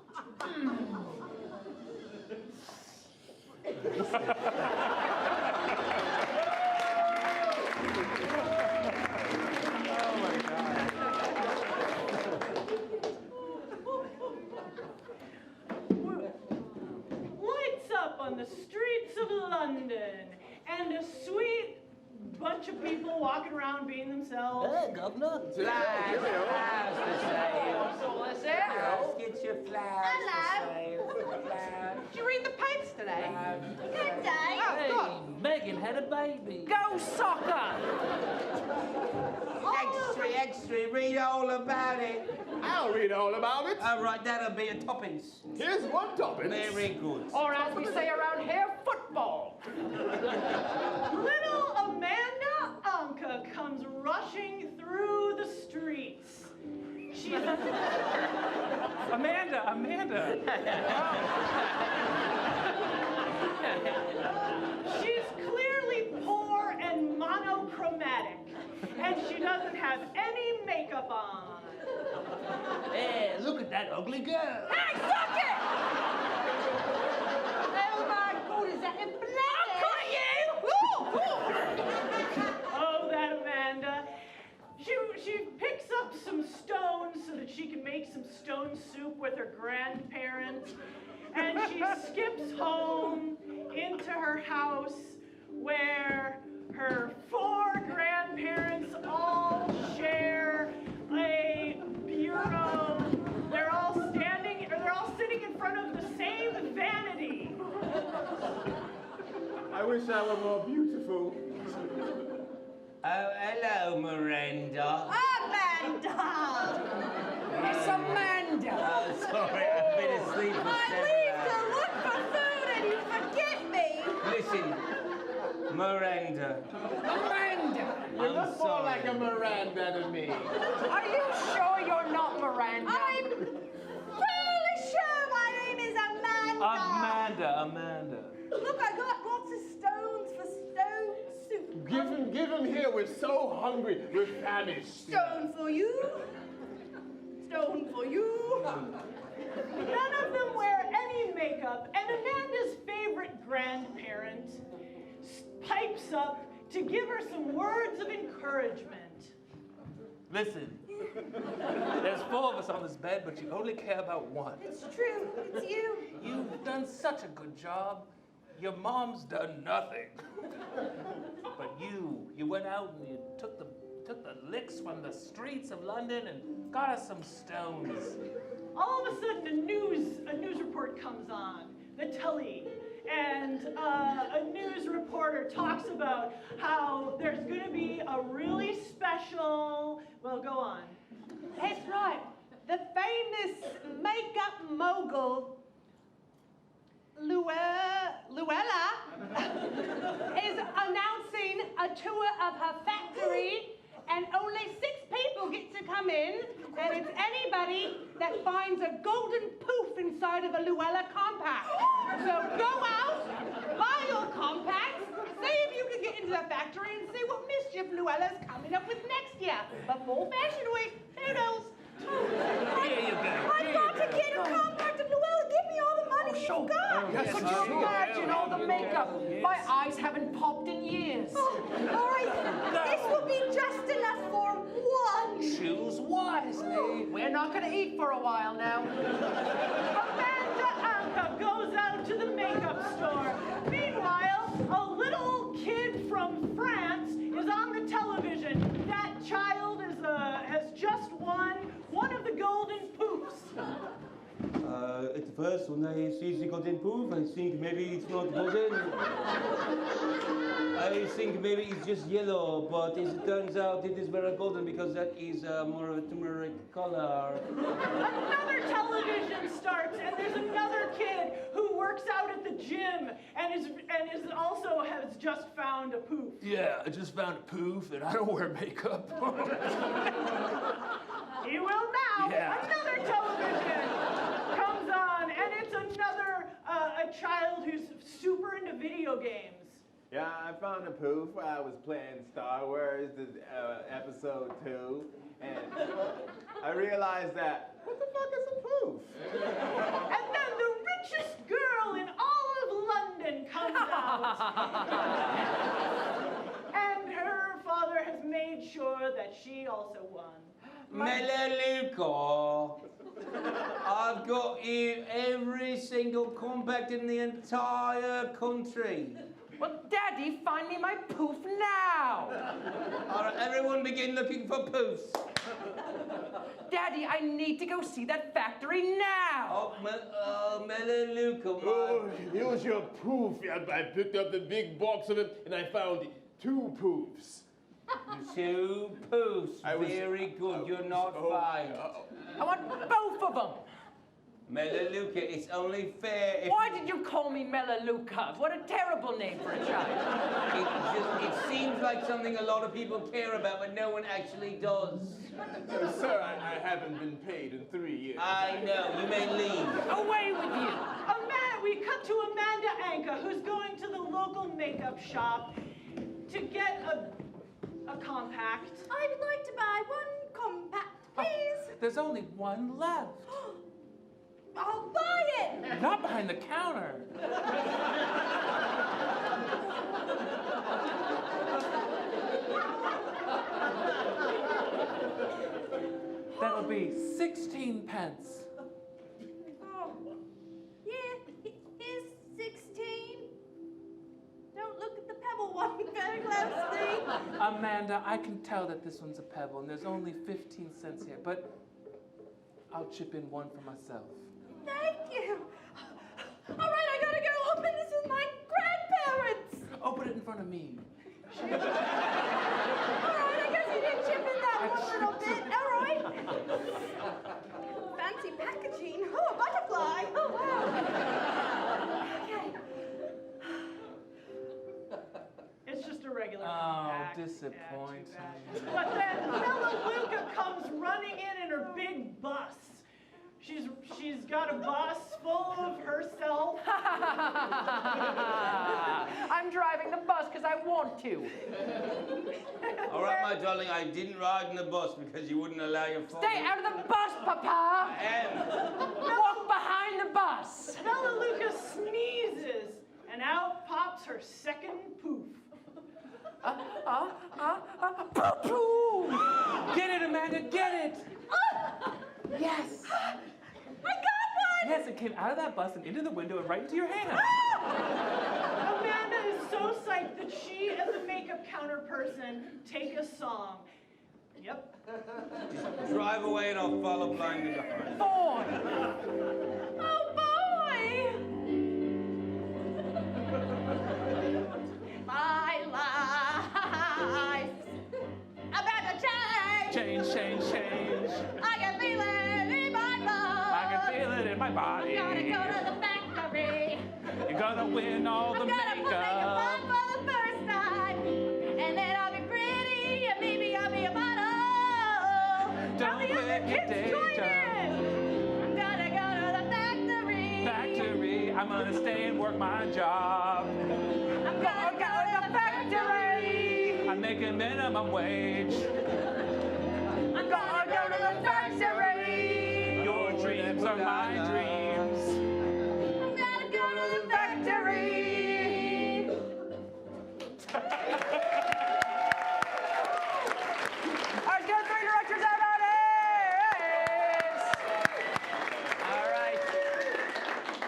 [SPEAKER 6] Lights up on the streets of London, and a sweet bunch of people walking around being themselves.
[SPEAKER 9] Hey, Governor.
[SPEAKER 2] Flies for sale.
[SPEAKER 9] Let's get your flies
[SPEAKER 20] Hello.
[SPEAKER 9] for sale.
[SPEAKER 20] Did you read the papers today? Good day.
[SPEAKER 9] Hey, Megan had a baby.
[SPEAKER 2] Go soccer!
[SPEAKER 8] Extra, read all about it.
[SPEAKER 4] I'll read all about it.
[SPEAKER 8] All right, that'll be a toppings.
[SPEAKER 4] Here's one topping.
[SPEAKER 8] Very good.
[SPEAKER 2] Or as we say around here, football.
[SPEAKER 6] Little Amanda Anka comes rushing through the streets. She's
[SPEAKER 5] Amanda.
[SPEAKER 6] She's clearly poor and monochromatic, and she doesn't have any makeup on.
[SPEAKER 9] Hey, look at that ugly girl.
[SPEAKER 20] Hey, suck it! Oh my God, is that in
[SPEAKER 6] I'll Oh, that Amanda. She picks up some stones so that she can make some stone soup with her grandparents, and she skips home into her house where her 4 grandparents all share a bureau. They're all sitting in front of the same vanity.
[SPEAKER 4] I wish I were more beautiful.
[SPEAKER 8] Oh, hello, Miranda.
[SPEAKER 20] Amanda!
[SPEAKER 2] It's Amanda.
[SPEAKER 8] Oh, sorry, I've been asleep for
[SPEAKER 20] I
[SPEAKER 8] 7
[SPEAKER 20] leave
[SPEAKER 8] hours.
[SPEAKER 20] to look for food and you forget me.
[SPEAKER 8] listen. Miranda.
[SPEAKER 9] Miranda!
[SPEAKER 1] You
[SPEAKER 8] I'm
[SPEAKER 1] look more
[SPEAKER 8] sorry.
[SPEAKER 1] like a Miranda to me.
[SPEAKER 2] Are you sure you're not Miranda?
[SPEAKER 20] I'm really sure my name is Amanda.
[SPEAKER 5] Amanda.
[SPEAKER 20] Look, I got lots of stones for stone soup.
[SPEAKER 1] Give him here. We're so hungry. We're famished.
[SPEAKER 20] Stone for you. Stone for you.
[SPEAKER 6] None of them wear any makeup, and Amanda's favorite grandparent pipes up to give her some words of encouragement.
[SPEAKER 5] Listen, there's 4 of us on this bed, but you only care about one.
[SPEAKER 20] It's true. It's you.
[SPEAKER 5] You've done such a good job. Your mom's done nothing. But you went out and you took the licks from the streets of London and got us some stones.
[SPEAKER 6] All of a sudden, a news report comes on, the telly, and a news reporter talks about how there's going to be a really special, well, go on.
[SPEAKER 3] That's right. The famous makeup mogul, Luella, is announcing a tour of her factory, and only 6 people get to come in, and it's anybody that finds a golden poof inside of a Luella compact. So go out, buy your compacts, see if you can get into the factory and see what mischief Luella's coming up with next year. Before Fashion Week, who knows?
[SPEAKER 20] I've got to get a compact of Luella. Give me all the money you've got.
[SPEAKER 2] Yes, could you imagine all the makeup? My eyes haven't popped in years.
[SPEAKER 20] All right, this will be just enough for one.
[SPEAKER 5] Choose wisely.
[SPEAKER 2] We're not going to eat for a while now.
[SPEAKER 6] Amanda Anka goes out to the makeup store. Meanwhile, a little kid from France is on the television. That child has just won one of the golden poofs.
[SPEAKER 8] At first, when I see the golden poof, I think maybe it's not golden. I think maybe it's just yellow, but as it turns out, it is very golden because that is more of a turmeric color.
[SPEAKER 6] Another television starts, and there's another kid who works out at the gym and is also has just found a poof.
[SPEAKER 5] Yeah, I just found a poof, and I don't wear makeup.
[SPEAKER 6] He will now.
[SPEAKER 5] Yeah.
[SPEAKER 6] Another television comes on, and it's another a child who's super into video games.
[SPEAKER 4] Yeah, I found a poof. I was playing Star Wars, episode 2, and I realized that, what the fuck is a poof?
[SPEAKER 6] And then the richest girl in all of London comes out. And her father has made sure that she also won.
[SPEAKER 8] Melaleuca. I've got here every single compact in the entire country.
[SPEAKER 2] Well, Daddy, find me my poof now.
[SPEAKER 8] All right, everyone begin looking for poofs.
[SPEAKER 2] Daddy, I need to go see that factory now.
[SPEAKER 8] Oh, Melaleuca.
[SPEAKER 1] Oh, here's your poof. I picked up the big box of it, and I found 2 poofs.
[SPEAKER 8] 2 poofs. Very good. You're not fine.
[SPEAKER 2] I want both of them.
[SPEAKER 8] Melaleuca, it's only fair if...
[SPEAKER 2] Why did you call me Melaleuca? What a terrible name for a child.
[SPEAKER 8] It seems like something a lot of people care about, but no one actually does.
[SPEAKER 1] Sir, I haven't been paid in 3 years.
[SPEAKER 8] I know. You may leave.
[SPEAKER 2] Away with you.
[SPEAKER 6] We cut to Amanda Anka, who's going to the local makeup shop to get a compact.
[SPEAKER 20] I would like to buy 1 compact, please.
[SPEAKER 5] There's only 1 left.
[SPEAKER 20] I'll buy it.
[SPEAKER 5] Not behind the counter. That'll be 16 pence.
[SPEAKER 20] Oh, yeah, here's 16. Don't look at the pebble one very closely.
[SPEAKER 5] Amanda, I can tell that this one's a pebble, and there's only 15 cents here, but I'll chip in 1 for myself.
[SPEAKER 20] Thank you. All right, I gotta go open this with my grandparents.
[SPEAKER 5] Open it in front of me.
[SPEAKER 20] All right, I guess you did chip in that one little bit. All right. Fancy packaging. Oh, a butterfly. Oh, wow. Okay.
[SPEAKER 6] regular act.
[SPEAKER 5] Disappointing.
[SPEAKER 6] But then Bella Luca comes running in her big bus. She's got a bus full of herself.
[SPEAKER 2] I'm driving the bus because I want to.
[SPEAKER 8] All right, my darling, I didn't ride in the bus because you wouldn't allow your phone.
[SPEAKER 2] Stay out of the bus, Papa! Walk behind the bus!
[SPEAKER 6] Bella Luca sneezes, and out pops her second poof.
[SPEAKER 5] Poo-poo! Get it, Amanda, get it! Yes!
[SPEAKER 20] I got one!
[SPEAKER 5] Yes, it came out of that bus and into the window and right into your hand.
[SPEAKER 6] Amanda is so psyched that she and the makeup counter person take a song. Yep.
[SPEAKER 8] Just drive away and I'll follow blindly behind.
[SPEAKER 2] Boy!
[SPEAKER 20] Oh, boy! My life's about to change.
[SPEAKER 5] Change.
[SPEAKER 20] I can feel it in my blood.
[SPEAKER 5] I can feel it in my body.
[SPEAKER 20] I'm gonna go to the factory.
[SPEAKER 5] You're gonna win all the
[SPEAKER 20] I'm gonna put makeup on
[SPEAKER 5] makeup.
[SPEAKER 20] for the first time. And then I'll be pretty, and maybe I'll be a model.
[SPEAKER 5] Don't
[SPEAKER 20] the other
[SPEAKER 5] quit your
[SPEAKER 20] kids
[SPEAKER 5] day
[SPEAKER 20] join
[SPEAKER 5] job.
[SPEAKER 20] in. I'm gonna go to the factory.
[SPEAKER 5] Factory, I'm gonna stay and work my job.
[SPEAKER 20] I'm gonna go to the factory.
[SPEAKER 5] I'm making minimum wage.
[SPEAKER 20] I'm gonna go to the factory.
[SPEAKER 5] Your dreams are my dreams.
[SPEAKER 20] I'm gonna go to the factory.
[SPEAKER 2] Let's go 3 directors out on it! All right.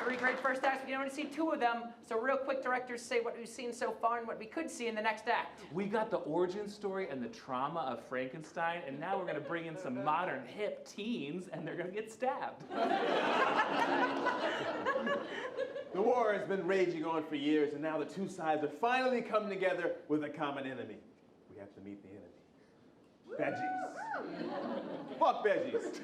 [SPEAKER 2] 3 great first acts. We can only see 2 of them. So real quick, directors, say what we've seen so far and what we could see in the next act.
[SPEAKER 5] We got the origin story and the trauma of Frankenstein, and now we're gonna bring in some modern hip teens, and they're gonna get stabbed.
[SPEAKER 4] The war has been raging on for years, and now the two sides are finally coming together with a common enemy. We have to meet the enemy. Veggies. Fuck veggies.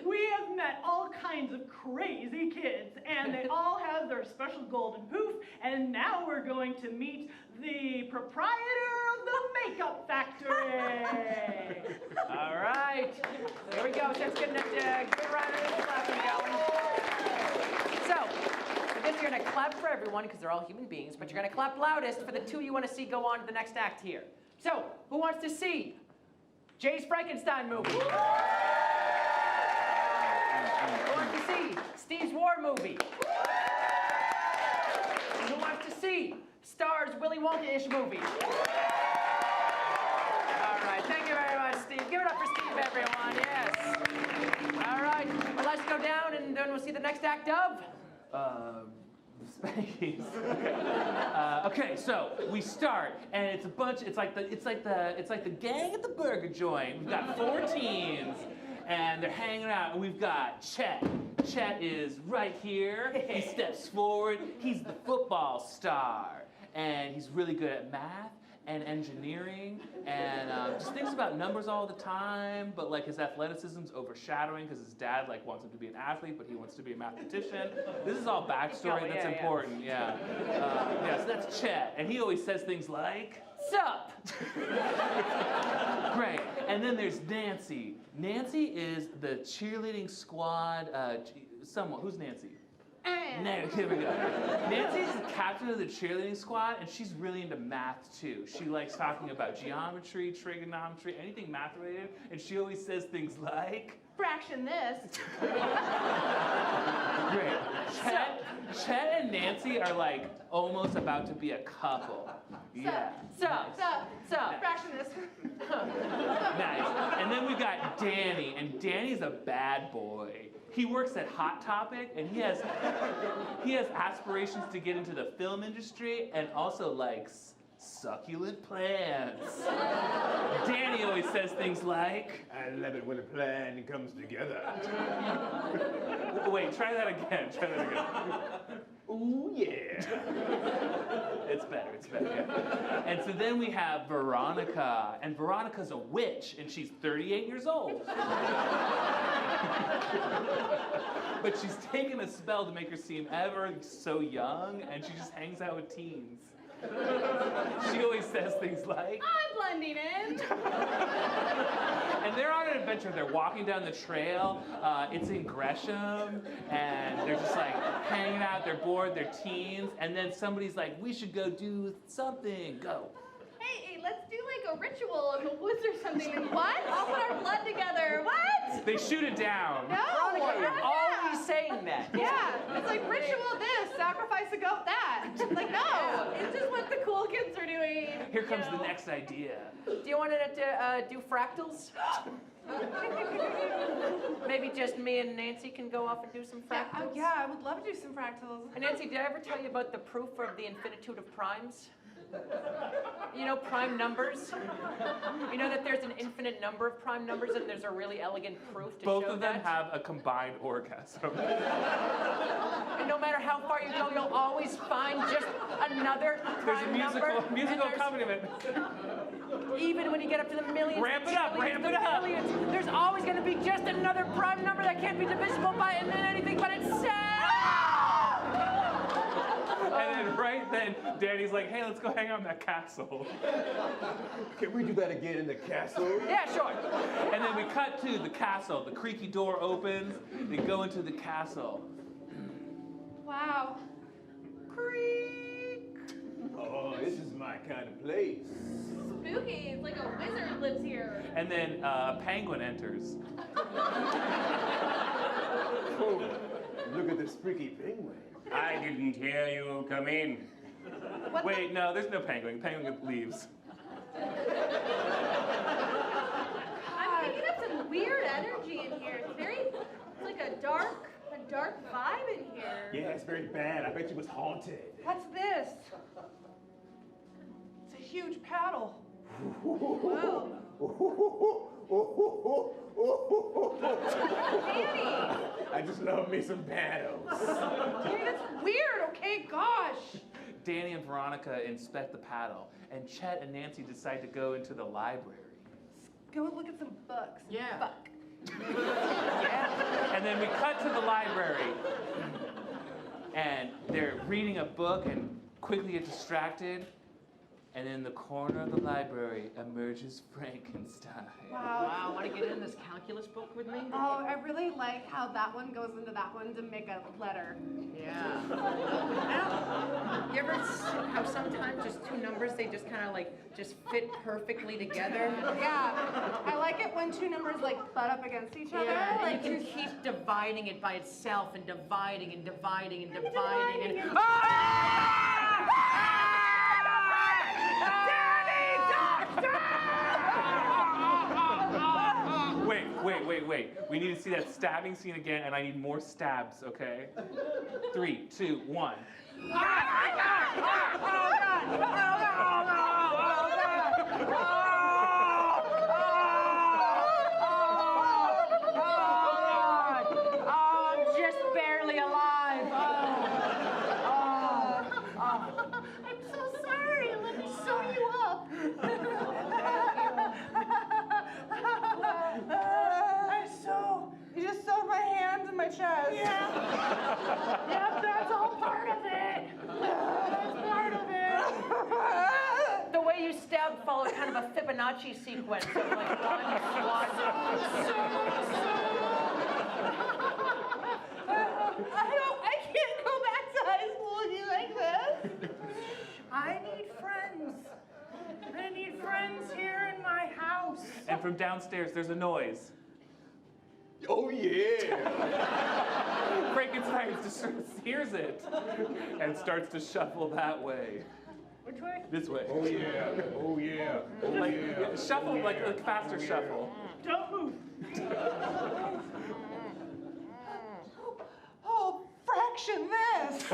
[SPEAKER 6] We have met all kinds of crazy kids, and they all have their special golden poof, and now we're going to meet the proprietor of the makeup factory.
[SPEAKER 2] All right. Here we go. Let's get a good round of clapping going. So, for this, you're going to clap for everyone because they're all human beings, but you're going to clap loudest for the 2 you want to see go on to the next act here. So, who wants to see Jay's Frankenstein movie? Who wants to see Steve's War movie? Who wants to see Starr's Willy Wonka-ish movie? All right, thank you very much, Steve. Give it up for Steve, everyone, yes. All right, well, let's go down and then we'll see the next act of...
[SPEAKER 5] Spankies. Okay, so we start, and it's a bunch. It's like the gang at the burger joint. We've got 4 teens, and they're hanging out. And we've got Chet. Chet is right here. He steps forward. He's the football star, and he's really good at math and engineering, and just thinks about numbers all the time, but like his athleticism's overshadowing because his dad like wants him to be an athlete, but he wants to be a mathematician. This is all backstory that's important, yeah. Yeah, so that's Chet, and he always says things like, "Sup?" Great, and then there's Nancy. Nancy is the cheerleading squad, someone, who's Nancy? Here we go. Nancy's the captain of the cheerleading squad, and she's really into math too. She likes talking about geometry, trigonometry, anything math related, and she always says things like,
[SPEAKER 20] Fraction this.
[SPEAKER 5] great. Chet and Nancy are like almost about to be a couple. Yeah.
[SPEAKER 20] Sup. Fraction this.
[SPEAKER 5] Nice. And then we got Danny, and Danny's a bad boy. He works at Hot Topic, and he has aspirations to get into the film industry and also likes succulent plants. Danny always says things like,
[SPEAKER 4] I love it when a plan comes together.
[SPEAKER 5] Wait, try that again.
[SPEAKER 4] Ooh, yeah.
[SPEAKER 5] It's better, yeah. And so then we have Veronica, and Veronica's a witch, and she's 38 years old. But she's taken a spell to make her seem ever so young, and she just hangs out with teens. She always says things like,
[SPEAKER 18] I'm blending in.
[SPEAKER 5] and they're on an adventure. They're walking down the trail. It's in Gresham, and they're just like hanging out. They're bored. They're teens, and then somebody's like, "We should go do something." Go.
[SPEAKER 17] Hey, let's do like a ritual in the woods or something. And what? I'll put our blood together. What?
[SPEAKER 5] They shoot it down.
[SPEAKER 17] No.
[SPEAKER 2] Veronica, you're always saying that.
[SPEAKER 17] Yeah, it's like ritual this, sacrifice a goat that. Like, no, it's just what the cool kids are doing.
[SPEAKER 5] Here comes the next idea.
[SPEAKER 2] Do you want to do fractals? Maybe just me and Nancy can go off and do some fractals?
[SPEAKER 3] Yeah, I would love to do some fractals.
[SPEAKER 2] And Nancy, did I ever tell you about the proof of the infinitude of primes? You know prime numbers? You know that there's an infinite number of prime numbers and there's a really elegant proof to
[SPEAKER 5] Both
[SPEAKER 2] show
[SPEAKER 5] of them
[SPEAKER 2] that?
[SPEAKER 5] have a combined orgasm.
[SPEAKER 2] And no matter how far you go, you'll always find just another
[SPEAKER 5] There's a
[SPEAKER 2] prime number.
[SPEAKER 5] musical
[SPEAKER 2] and there's-
[SPEAKER 5] accompaniment.
[SPEAKER 2] Even when you get up to the millions,
[SPEAKER 5] Ramp it up,
[SPEAKER 2] trillions,
[SPEAKER 5] ramp it up.
[SPEAKER 2] billions, there's always going to be just another prime number that can't be divisible by anything but itself.
[SPEAKER 5] And then right then, Danny's like, "Hey, let's go hang out in that castle."
[SPEAKER 4] Can we do that again in the castle?
[SPEAKER 2] Yeah, sure.
[SPEAKER 5] And then we cut to the castle. The creaky door opens. They go into the castle.
[SPEAKER 17] Wow.
[SPEAKER 3] Creak.
[SPEAKER 4] Oh, this is my kind of place.
[SPEAKER 17] Spooky. It's like a wizard lives here.
[SPEAKER 5] And then a penguin enters.
[SPEAKER 4] Oh, look at this freaky penguin.
[SPEAKER 8] I didn't hear you come in.
[SPEAKER 5] Wait, no, there's no penguin. Penguin leaves.
[SPEAKER 17] I'm picking up some weird energy in here. It's like a dark vibe in here.
[SPEAKER 4] Yeah, it's very bad. I bet you was haunted.
[SPEAKER 3] What's this? It's a huge paddle.
[SPEAKER 17] Whoa. Danny!
[SPEAKER 4] I just love me some paddles.
[SPEAKER 3] Danny, that's weird, okay? Gosh.
[SPEAKER 5] Danny and Veronica inspect the paddle, and Chet and Nancy decide to go into the library.
[SPEAKER 3] Go look at some books.
[SPEAKER 2] Yeah.
[SPEAKER 3] Fuck.
[SPEAKER 5] And then we cut to the library, and they're reading a book and quickly get distracted. And in the corner of the library emerges Frankenstein.
[SPEAKER 2] Wow, want to get in this calculus book with me?
[SPEAKER 3] Oh, I really like how that one goes into that one to make a letter.
[SPEAKER 2] Yeah. You ever see how sometimes just two numbers, they just kind of like just fit perfectly together?
[SPEAKER 3] Yeah. I like it when two numbers like butt up against each other.
[SPEAKER 2] Yeah,
[SPEAKER 3] Like
[SPEAKER 2] you can
[SPEAKER 3] just
[SPEAKER 2] keep dividing it by itself and dividing and dividing and dividing and...
[SPEAKER 5] Wait. We need to see that stabbing scene again, and I need more stabs, okay? 3, 2, 1.
[SPEAKER 2] I'm just barely alive.
[SPEAKER 17] I'm so sorry. Let me sew you up.
[SPEAKER 3] You just sewed my hands and my chest.
[SPEAKER 17] Yeah. Yep, that's all part of it. That's part of it.
[SPEAKER 2] The way you stabbed followed kind of a Fibonacci sequence of like one.
[SPEAKER 3] I can't go back to high school with you like this.
[SPEAKER 6] I need friends. I need friends here in my house.
[SPEAKER 5] And from downstairs, there's a noise.
[SPEAKER 4] Oh, yeah.
[SPEAKER 5] Frankenstein just hears it and starts to shuffle that way.
[SPEAKER 6] Which way?
[SPEAKER 5] This way.
[SPEAKER 4] Oh, yeah. Oh, yeah. Oh,
[SPEAKER 5] Like,
[SPEAKER 4] yeah.
[SPEAKER 5] shuffle,
[SPEAKER 4] Oh,
[SPEAKER 5] like
[SPEAKER 4] yeah.
[SPEAKER 5] a faster
[SPEAKER 4] Oh, yeah.
[SPEAKER 5] shuffle.
[SPEAKER 6] Don't move.
[SPEAKER 3] Oh, fraction this.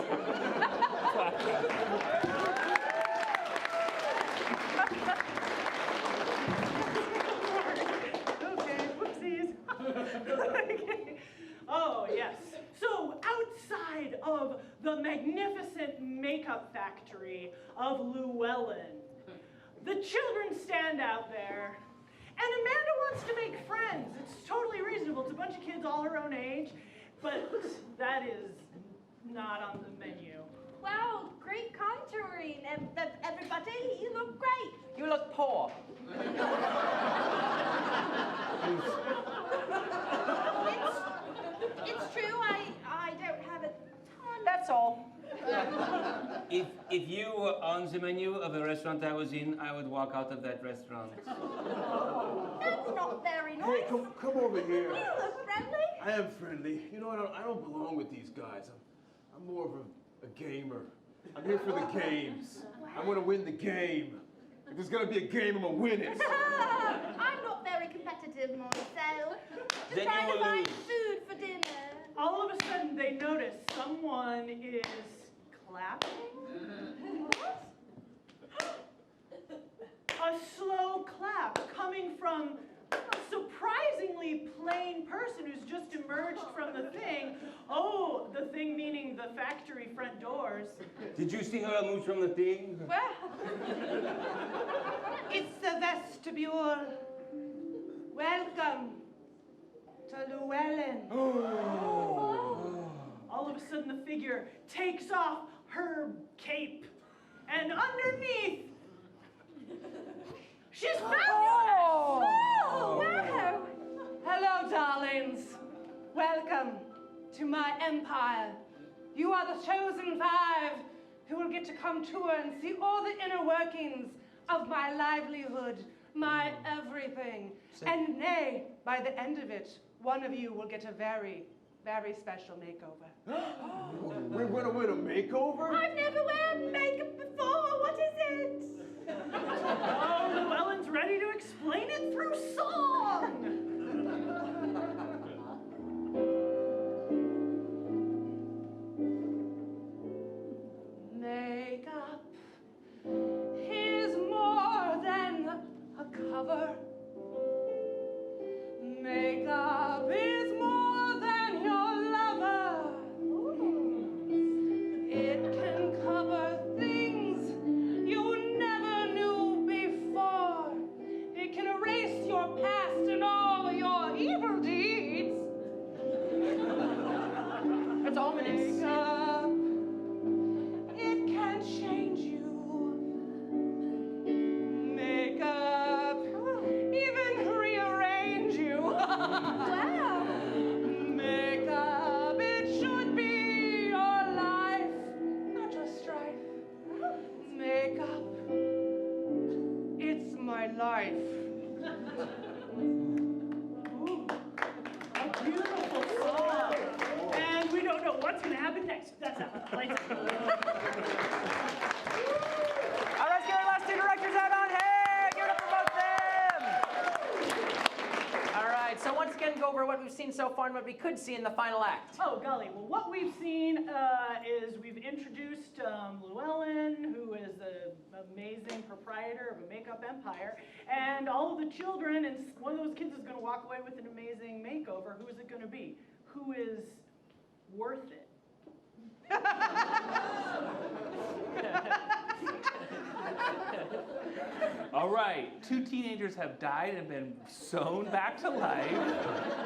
[SPEAKER 6] Okay, whoopsies. Okay. Oh, yes. So, outside of the magnificent makeup factory of Llewellyn, the children stand out there, and Amanda wants to make friends. It's totally reasonable. It's a bunch of kids all her own age, but that is not on the menu.
[SPEAKER 7] Wow, great contouring. Everybody, you look great.
[SPEAKER 2] You look poor.
[SPEAKER 7] It's true, I don't have a ton.
[SPEAKER 2] That's all.
[SPEAKER 8] If you were on the menu of the restaurant I was in, I would walk out of that restaurant.
[SPEAKER 7] That's not very nice.
[SPEAKER 4] Hey, come over here.
[SPEAKER 7] You look friendly.
[SPEAKER 4] I am friendly. You know, I don't belong with these guys. I'm more of a gamer. I'm here for the games. I'm gonna win the game. If there's gonna be a game, I'm gonna win it.
[SPEAKER 7] I'm not very competitive myself. Just
[SPEAKER 8] Then
[SPEAKER 7] trying
[SPEAKER 8] you
[SPEAKER 7] to
[SPEAKER 8] will
[SPEAKER 7] find
[SPEAKER 8] lose.
[SPEAKER 7] food for dinner.
[SPEAKER 6] All of a sudden, they notice someone is clapping. A slow clap coming from a surprisingly plain person who's just emerged from the thing. Oh, the thing meaning the factory front doors.
[SPEAKER 8] Did you see her emerge from the thing?
[SPEAKER 3] Well, it's the vestibule. Welcome to Llewellyn.
[SPEAKER 6] All of a sudden, the figure takes off her cape, and underneath, she's fabulous!
[SPEAKER 3] Oh,
[SPEAKER 7] wow.
[SPEAKER 3] Hello, darlings. Welcome to my empire. You are the chosen 5 who will get to come tour and see all the inner workings of my livelihood, my everything. And nay, by the end of it, one of you will get a very, very special makeover.
[SPEAKER 4] We're gonna win a makeover?
[SPEAKER 7] I've never worn makeup before. What is it?
[SPEAKER 6] Oh, Llewellyn's ready to explain it through song!
[SPEAKER 3] Makeup is more than a cover. Makeup is more than your lover. It can cover things you never knew before. It can erase your past and all your evil deeds.
[SPEAKER 2] That's ominous.
[SPEAKER 3] Makeup, it can change you. Makeup, even rearrange you.
[SPEAKER 7] Wow.
[SPEAKER 3] Makeup, it should be your life, not your strife. Makeup, it's my life.
[SPEAKER 6] Ooh, a beautiful song. And we don't know what's going to happen next. That's how it plays.
[SPEAKER 2] All right, let's get our last 2 directors out on here. Give it up for both of them. All right, so once again, go over what we've seen so far and what we could see in the final act.
[SPEAKER 6] Oh, golly. Well, what we've seen is we've introduced Llewellyn, who is the amazing proprietor of a makeup empire, and all of the children, and one of those kids is going to walk away with an amazing makeover. Who is it going to be? Who is worth it?
[SPEAKER 5] All right, 2 teenagers have died and been sewn back to life.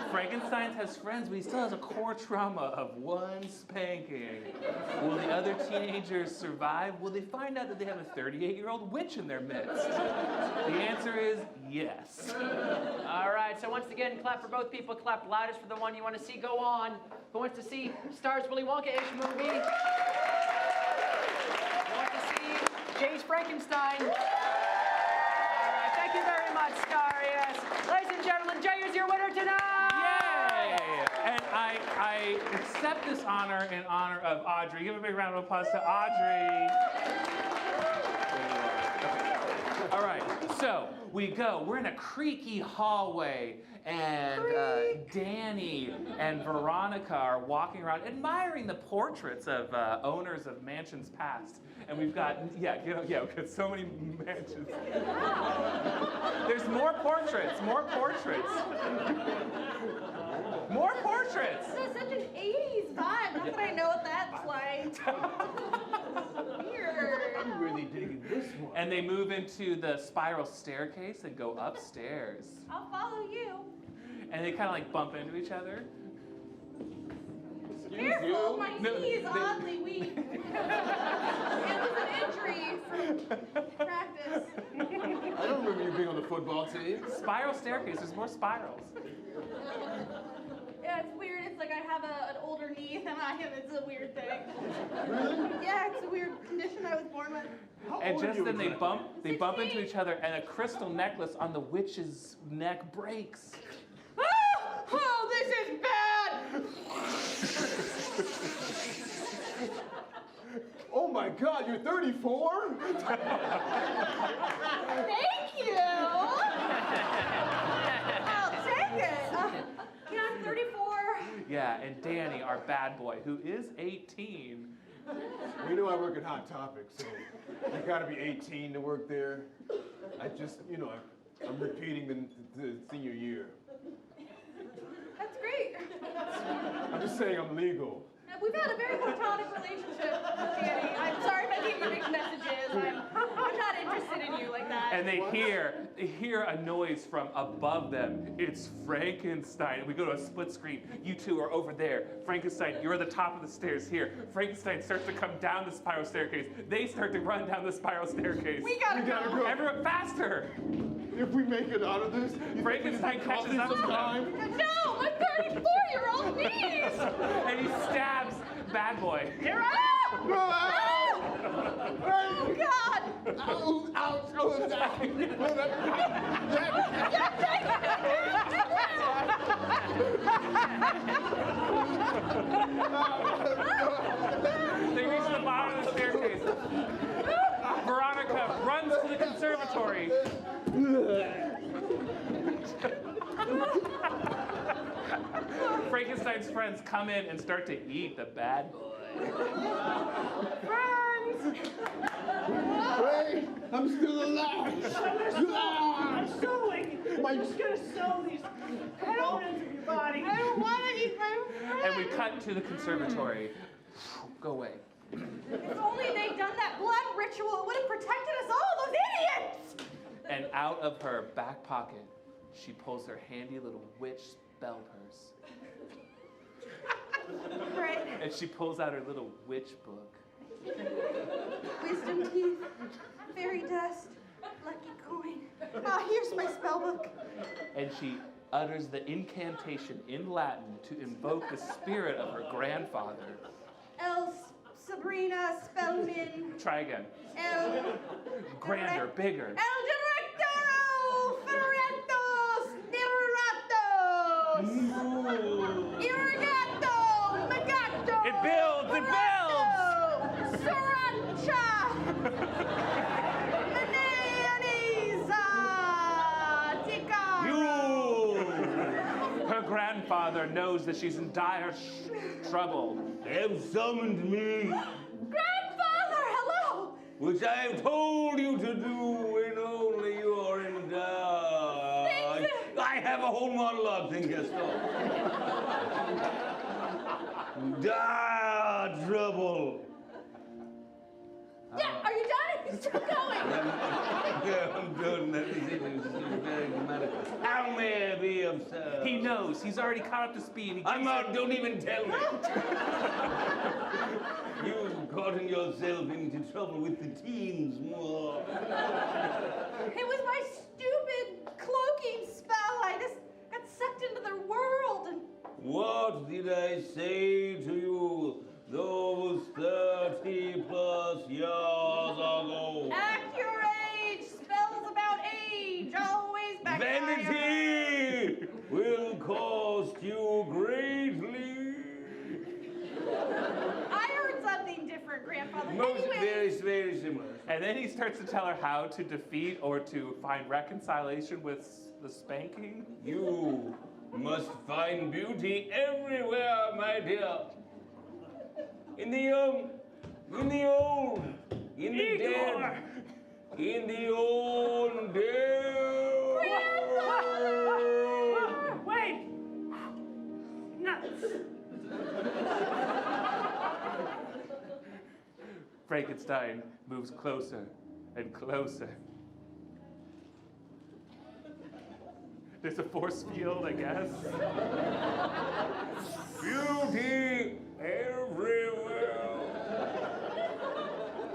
[SPEAKER 5] Frankenstein has friends, but he still has a core trauma of 1 spanking. Will the other teenagers survive? Will they find out that they have a 38-year-old witch in their midst? The answer is yes.
[SPEAKER 2] All right, so once again, clap for both people. Clap loudest for the one you want to see go on. Who wants to see Starr's Willy Wonka-ish movie? Who wants to see Jay's Frankenstein? All right, thank you very much, Starr. Yes. Ladies and gentlemen, Jay is your winner tonight!
[SPEAKER 5] Yay! And I accept this honor in honor of Audrey. Give a big round of applause to Audrey. All right, so we go. We're in a creaky hallway, and Danny and Veronica are walking around admiring the portraits of owners of mansions past. And we've got, we've got so many mansions. There's more portraits, more portraits. More portraits.
[SPEAKER 7] That's such an 80s vibe. Not that I know what that's like. Weird.
[SPEAKER 4] I'm really digging this one.
[SPEAKER 5] And they move into the spiral staircase and go upstairs.
[SPEAKER 7] I'll follow you.
[SPEAKER 5] And they kind of like bump into each other.
[SPEAKER 7] Careful, my knee is oddly weak. It was an injury from practice.
[SPEAKER 4] I don't remember you being on the football team.
[SPEAKER 5] Spiral staircase. There's more spirals.
[SPEAKER 7] Yeah, it's weird. It's like I have an older knee than I have. It's a weird thing. Really? Yeah, it's a weird condition I was born with.
[SPEAKER 5] And just then they bump into each other, and a crystal necklace on the witch's neck breaks.
[SPEAKER 7] Oh, this is bad!
[SPEAKER 4] Oh my God, you're 34?
[SPEAKER 7] Thank you! I'll take it. Yeah, I'm 34.
[SPEAKER 5] Yeah, and Danny, our bad boy, who is 18.
[SPEAKER 4] You know I work at Hot Topic, so you gotta be 18 to work there. I just, I'm repeating the senior year.
[SPEAKER 7] That's great.
[SPEAKER 4] I'm just saying I'm legal.
[SPEAKER 7] We've had a very platonic relationship, Danny. I'm sorry if I gave you mixed messages. I'm not interested in you like that.
[SPEAKER 5] And they hear a noise from above them. It's Frankenstein. We go to a split screen. You two are over there. Frankenstein, you're at the top of the stairs here. Frankenstein starts to come down the spiral staircase. They start to run down the spiral staircase.
[SPEAKER 7] We gotta go.
[SPEAKER 5] Everyone, faster!
[SPEAKER 4] If we make it out of this,
[SPEAKER 5] Frankenstein catches up to them.
[SPEAKER 7] No, my 34-year-old knees!
[SPEAKER 5] And he stabs Bad Boy.
[SPEAKER 7] You're out! Oh, God!
[SPEAKER 4] Ouch!
[SPEAKER 5] They reach the bottom of the staircase. Veronica runs to the conservatory. Frankenstein's friends come in and start to eat the bad boy.
[SPEAKER 7] Friends!
[SPEAKER 4] Hey, I'm still alive!
[SPEAKER 6] I'm sewing! I'm just gonna sew these components of your body.
[SPEAKER 7] I don't want to eat my friends!
[SPEAKER 5] And we cut to the conservatory. Go away.
[SPEAKER 7] If only they'd done that blood ritual, it would have protected us all, those idiots!
[SPEAKER 5] And out of her back pocket, she pulls her handy little witch spell purse.
[SPEAKER 7] Right.
[SPEAKER 5] And she pulls out her little witch book.
[SPEAKER 7] Wisdom teeth, fairy dust, lucky coin. Ah, here's my spell book.
[SPEAKER 5] And she utters the incantation in Latin to invoke the spirit of her grandfather.
[SPEAKER 7] El Sabrina Spellman.
[SPEAKER 5] Try again.
[SPEAKER 7] El
[SPEAKER 5] Grander, bigger.
[SPEAKER 7] El Directoro Ferratos Irratos Irrigato Megato
[SPEAKER 5] It builds, it builds!
[SPEAKER 7] Sriracha Mayonnaise Tikar.
[SPEAKER 5] Her grandfather knows that she's in dire trouble.
[SPEAKER 10] They have summoned me,
[SPEAKER 7] Grandfather, hello!
[SPEAKER 10] which I have told you to do when only you are in doubt. I have a whole monologue thing, Gaston. Trouble.
[SPEAKER 7] Yeah, are you done? It's still going.
[SPEAKER 10] Yeah, I'm done. That is it. It was very dramatic. How may I be of service?
[SPEAKER 5] He knows. He's already caught up to speed.
[SPEAKER 10] I'm out. Don't even tell me. You've gotten yourself into trouble with the teens more.
[SPEAKER 7] It was my stupid cloaking spell. I just got sucked into their world. And
[SPEAKER 10] What did I say to you those 30 plus years ago?
[SPEAKER 7] act your age. Spells about age. Always backfire.
[SPEAKER 10] Vanity will cost you greatly.
[SPEAKER 7] I heard something different, Grandfather.
[SPEAKER 10] Most
[SPEAKER 7] Anyways,
[SPEAKER 10] very similar.
[SPEAKER 5] And then he starts to tell her how to defeat or to find reconciliation with the spanking.
[SPEAKER 10] You must find beauty everywhere, my dear. In the young, in the old, in the dead, in the old and dead.
[SPEAKER 6] Wait! Nuts!
[SPEAKER 5] Frankenstein moves closer and closer. There's a force field, I guess.
[SPEAKER 10] Beauty everywhere.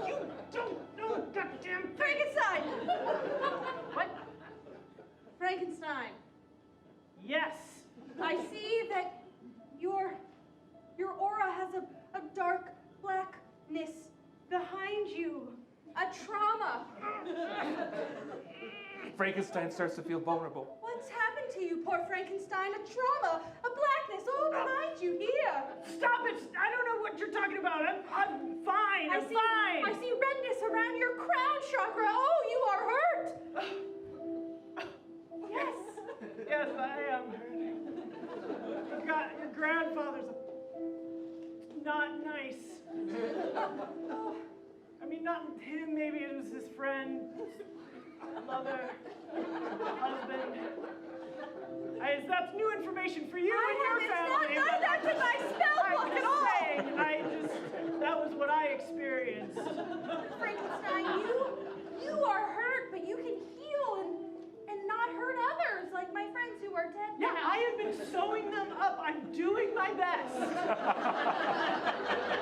[SPEAKER 6] You don't know goddamn thing.
[SPEAKER 7] Frankenstein! What? Frankenstein.
[SPEAKER 6] Yes.
[SPEAKER 7] I see that your aura has a dark blackness behind you. A trauma.
[SPEAKER 5] Frankenstein starts to feel vulnerable.
[SPEAKER 7] What's happened to you, poor Frankenstein? A trauma, a blackness all behind you here.
[SPEAKER 6] Stop it! I don't know what you're talking about. I'm fine. I'm fine.
[SPEAKER 7] I see redness around your crown chakra. Oh, you are hurt. Yes.
[SPEAKER 6] Yes, I am. Your grandfather's not nice. I mean, not him. Maybe it was his friend, mother, husband. That's new information for you and your family.
[SPEAKER 7] It's not that to my spell book at all.
[SPEAKER 6] That was what I experienced.
[SPEAKER 7] Frankenstein, you are hurt, but you can heal and not hurt others, like my friends who are dead now.
[SPEAKER 6] Yeah, I have been sewing them up. I'm doing my best.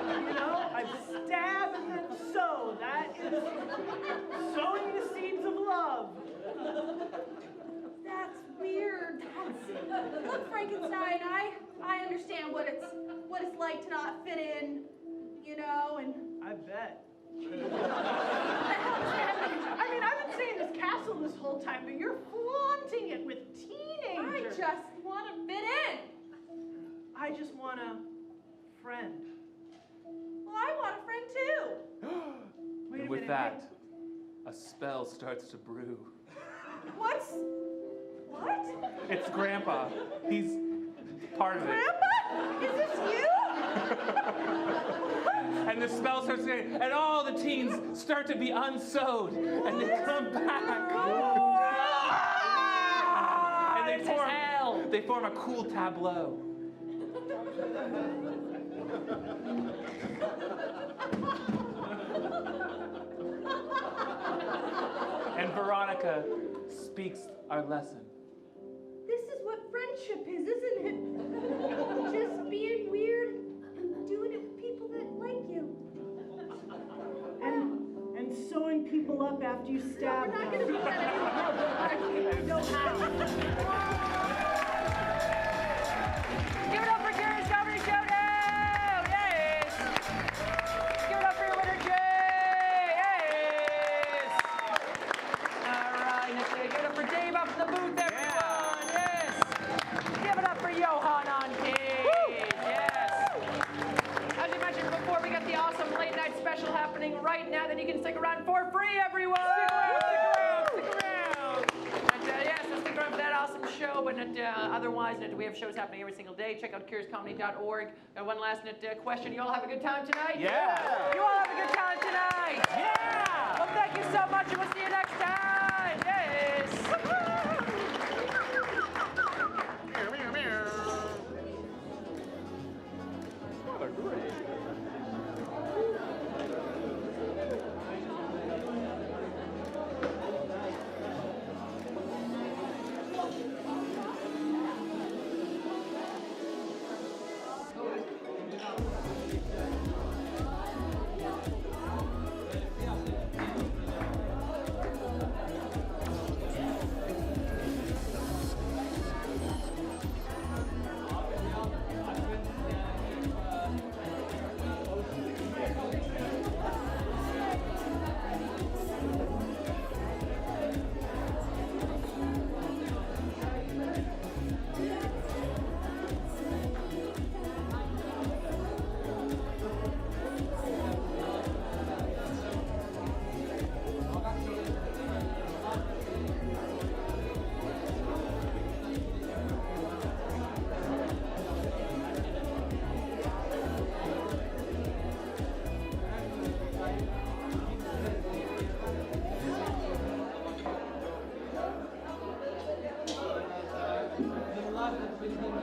[SPEAKER 6] You know, I stab and then sew. That is sowing the seeds of love.
[SPEAKER 7] That's weird. Look, Frankenstein, I understand what it's like to not fit in, you know, and
[SPEAKER 6] I bet. I mean, I've been saying this castle this whole time, but you're flaunting it with teenagers.
[SPEAKER 7] I just want to fit in.
[SPEAKER 6] I just want a friend.
[SPEAKER 7] Well, I want a friend too.
[SPEAKER 6] Wait
[SPEAKER 5] And
[SPEAKER 6] a
[SPEAKER 5] with
[SPEAKER 6] minute,
[SPEAKER 5] that, a spell starts to brew.
[SPEAKER 7] What?
[SPEAKER 5] It's Grandpa. He's part of it.
[SPEAKER 7] Grandpa? Is this you?
[SPEAKER 5] And the spell starts getting, and all the teens start to be unsewed, and they come back. And they form a cool tableau. And Veronica speaks our lesson.
[SPEAKER 7] This is what friendship is, isn't it? Just being weird and doing it with people that like you.
[SPEAKER 6] And sewing people up after you stab
[SPEAKER 7] We're not
[SPEAKER 6] them.
[SPEAKER 7] going to do that anymore. No how.
[SPEAKER 2] Give it up for Gary's Comedy Showdown! Yes! Give it up for your winner, Jay! Yes! All right, next give it up for Dave up in the booth, everyone! Yes! Give it up for Johan on keys! Yes! As you mentioned before, we got the awesome late night special happening right now that you can stick around for free, everyone! Stick around! And yes, so stick around for that awesome show, but otherwise, we have shows happening every single day. Check out curiouscomedy.org. One last question. You all have a good time tonight?
[SPEAKER 5] Yeah!
[SPEAKER 2] You all have a good time tonight? Yeah! Well, thank you so much, and we'll see you next time. Yes!
[SPEAKER 5] What a great.
[SPEAKER 14] The love between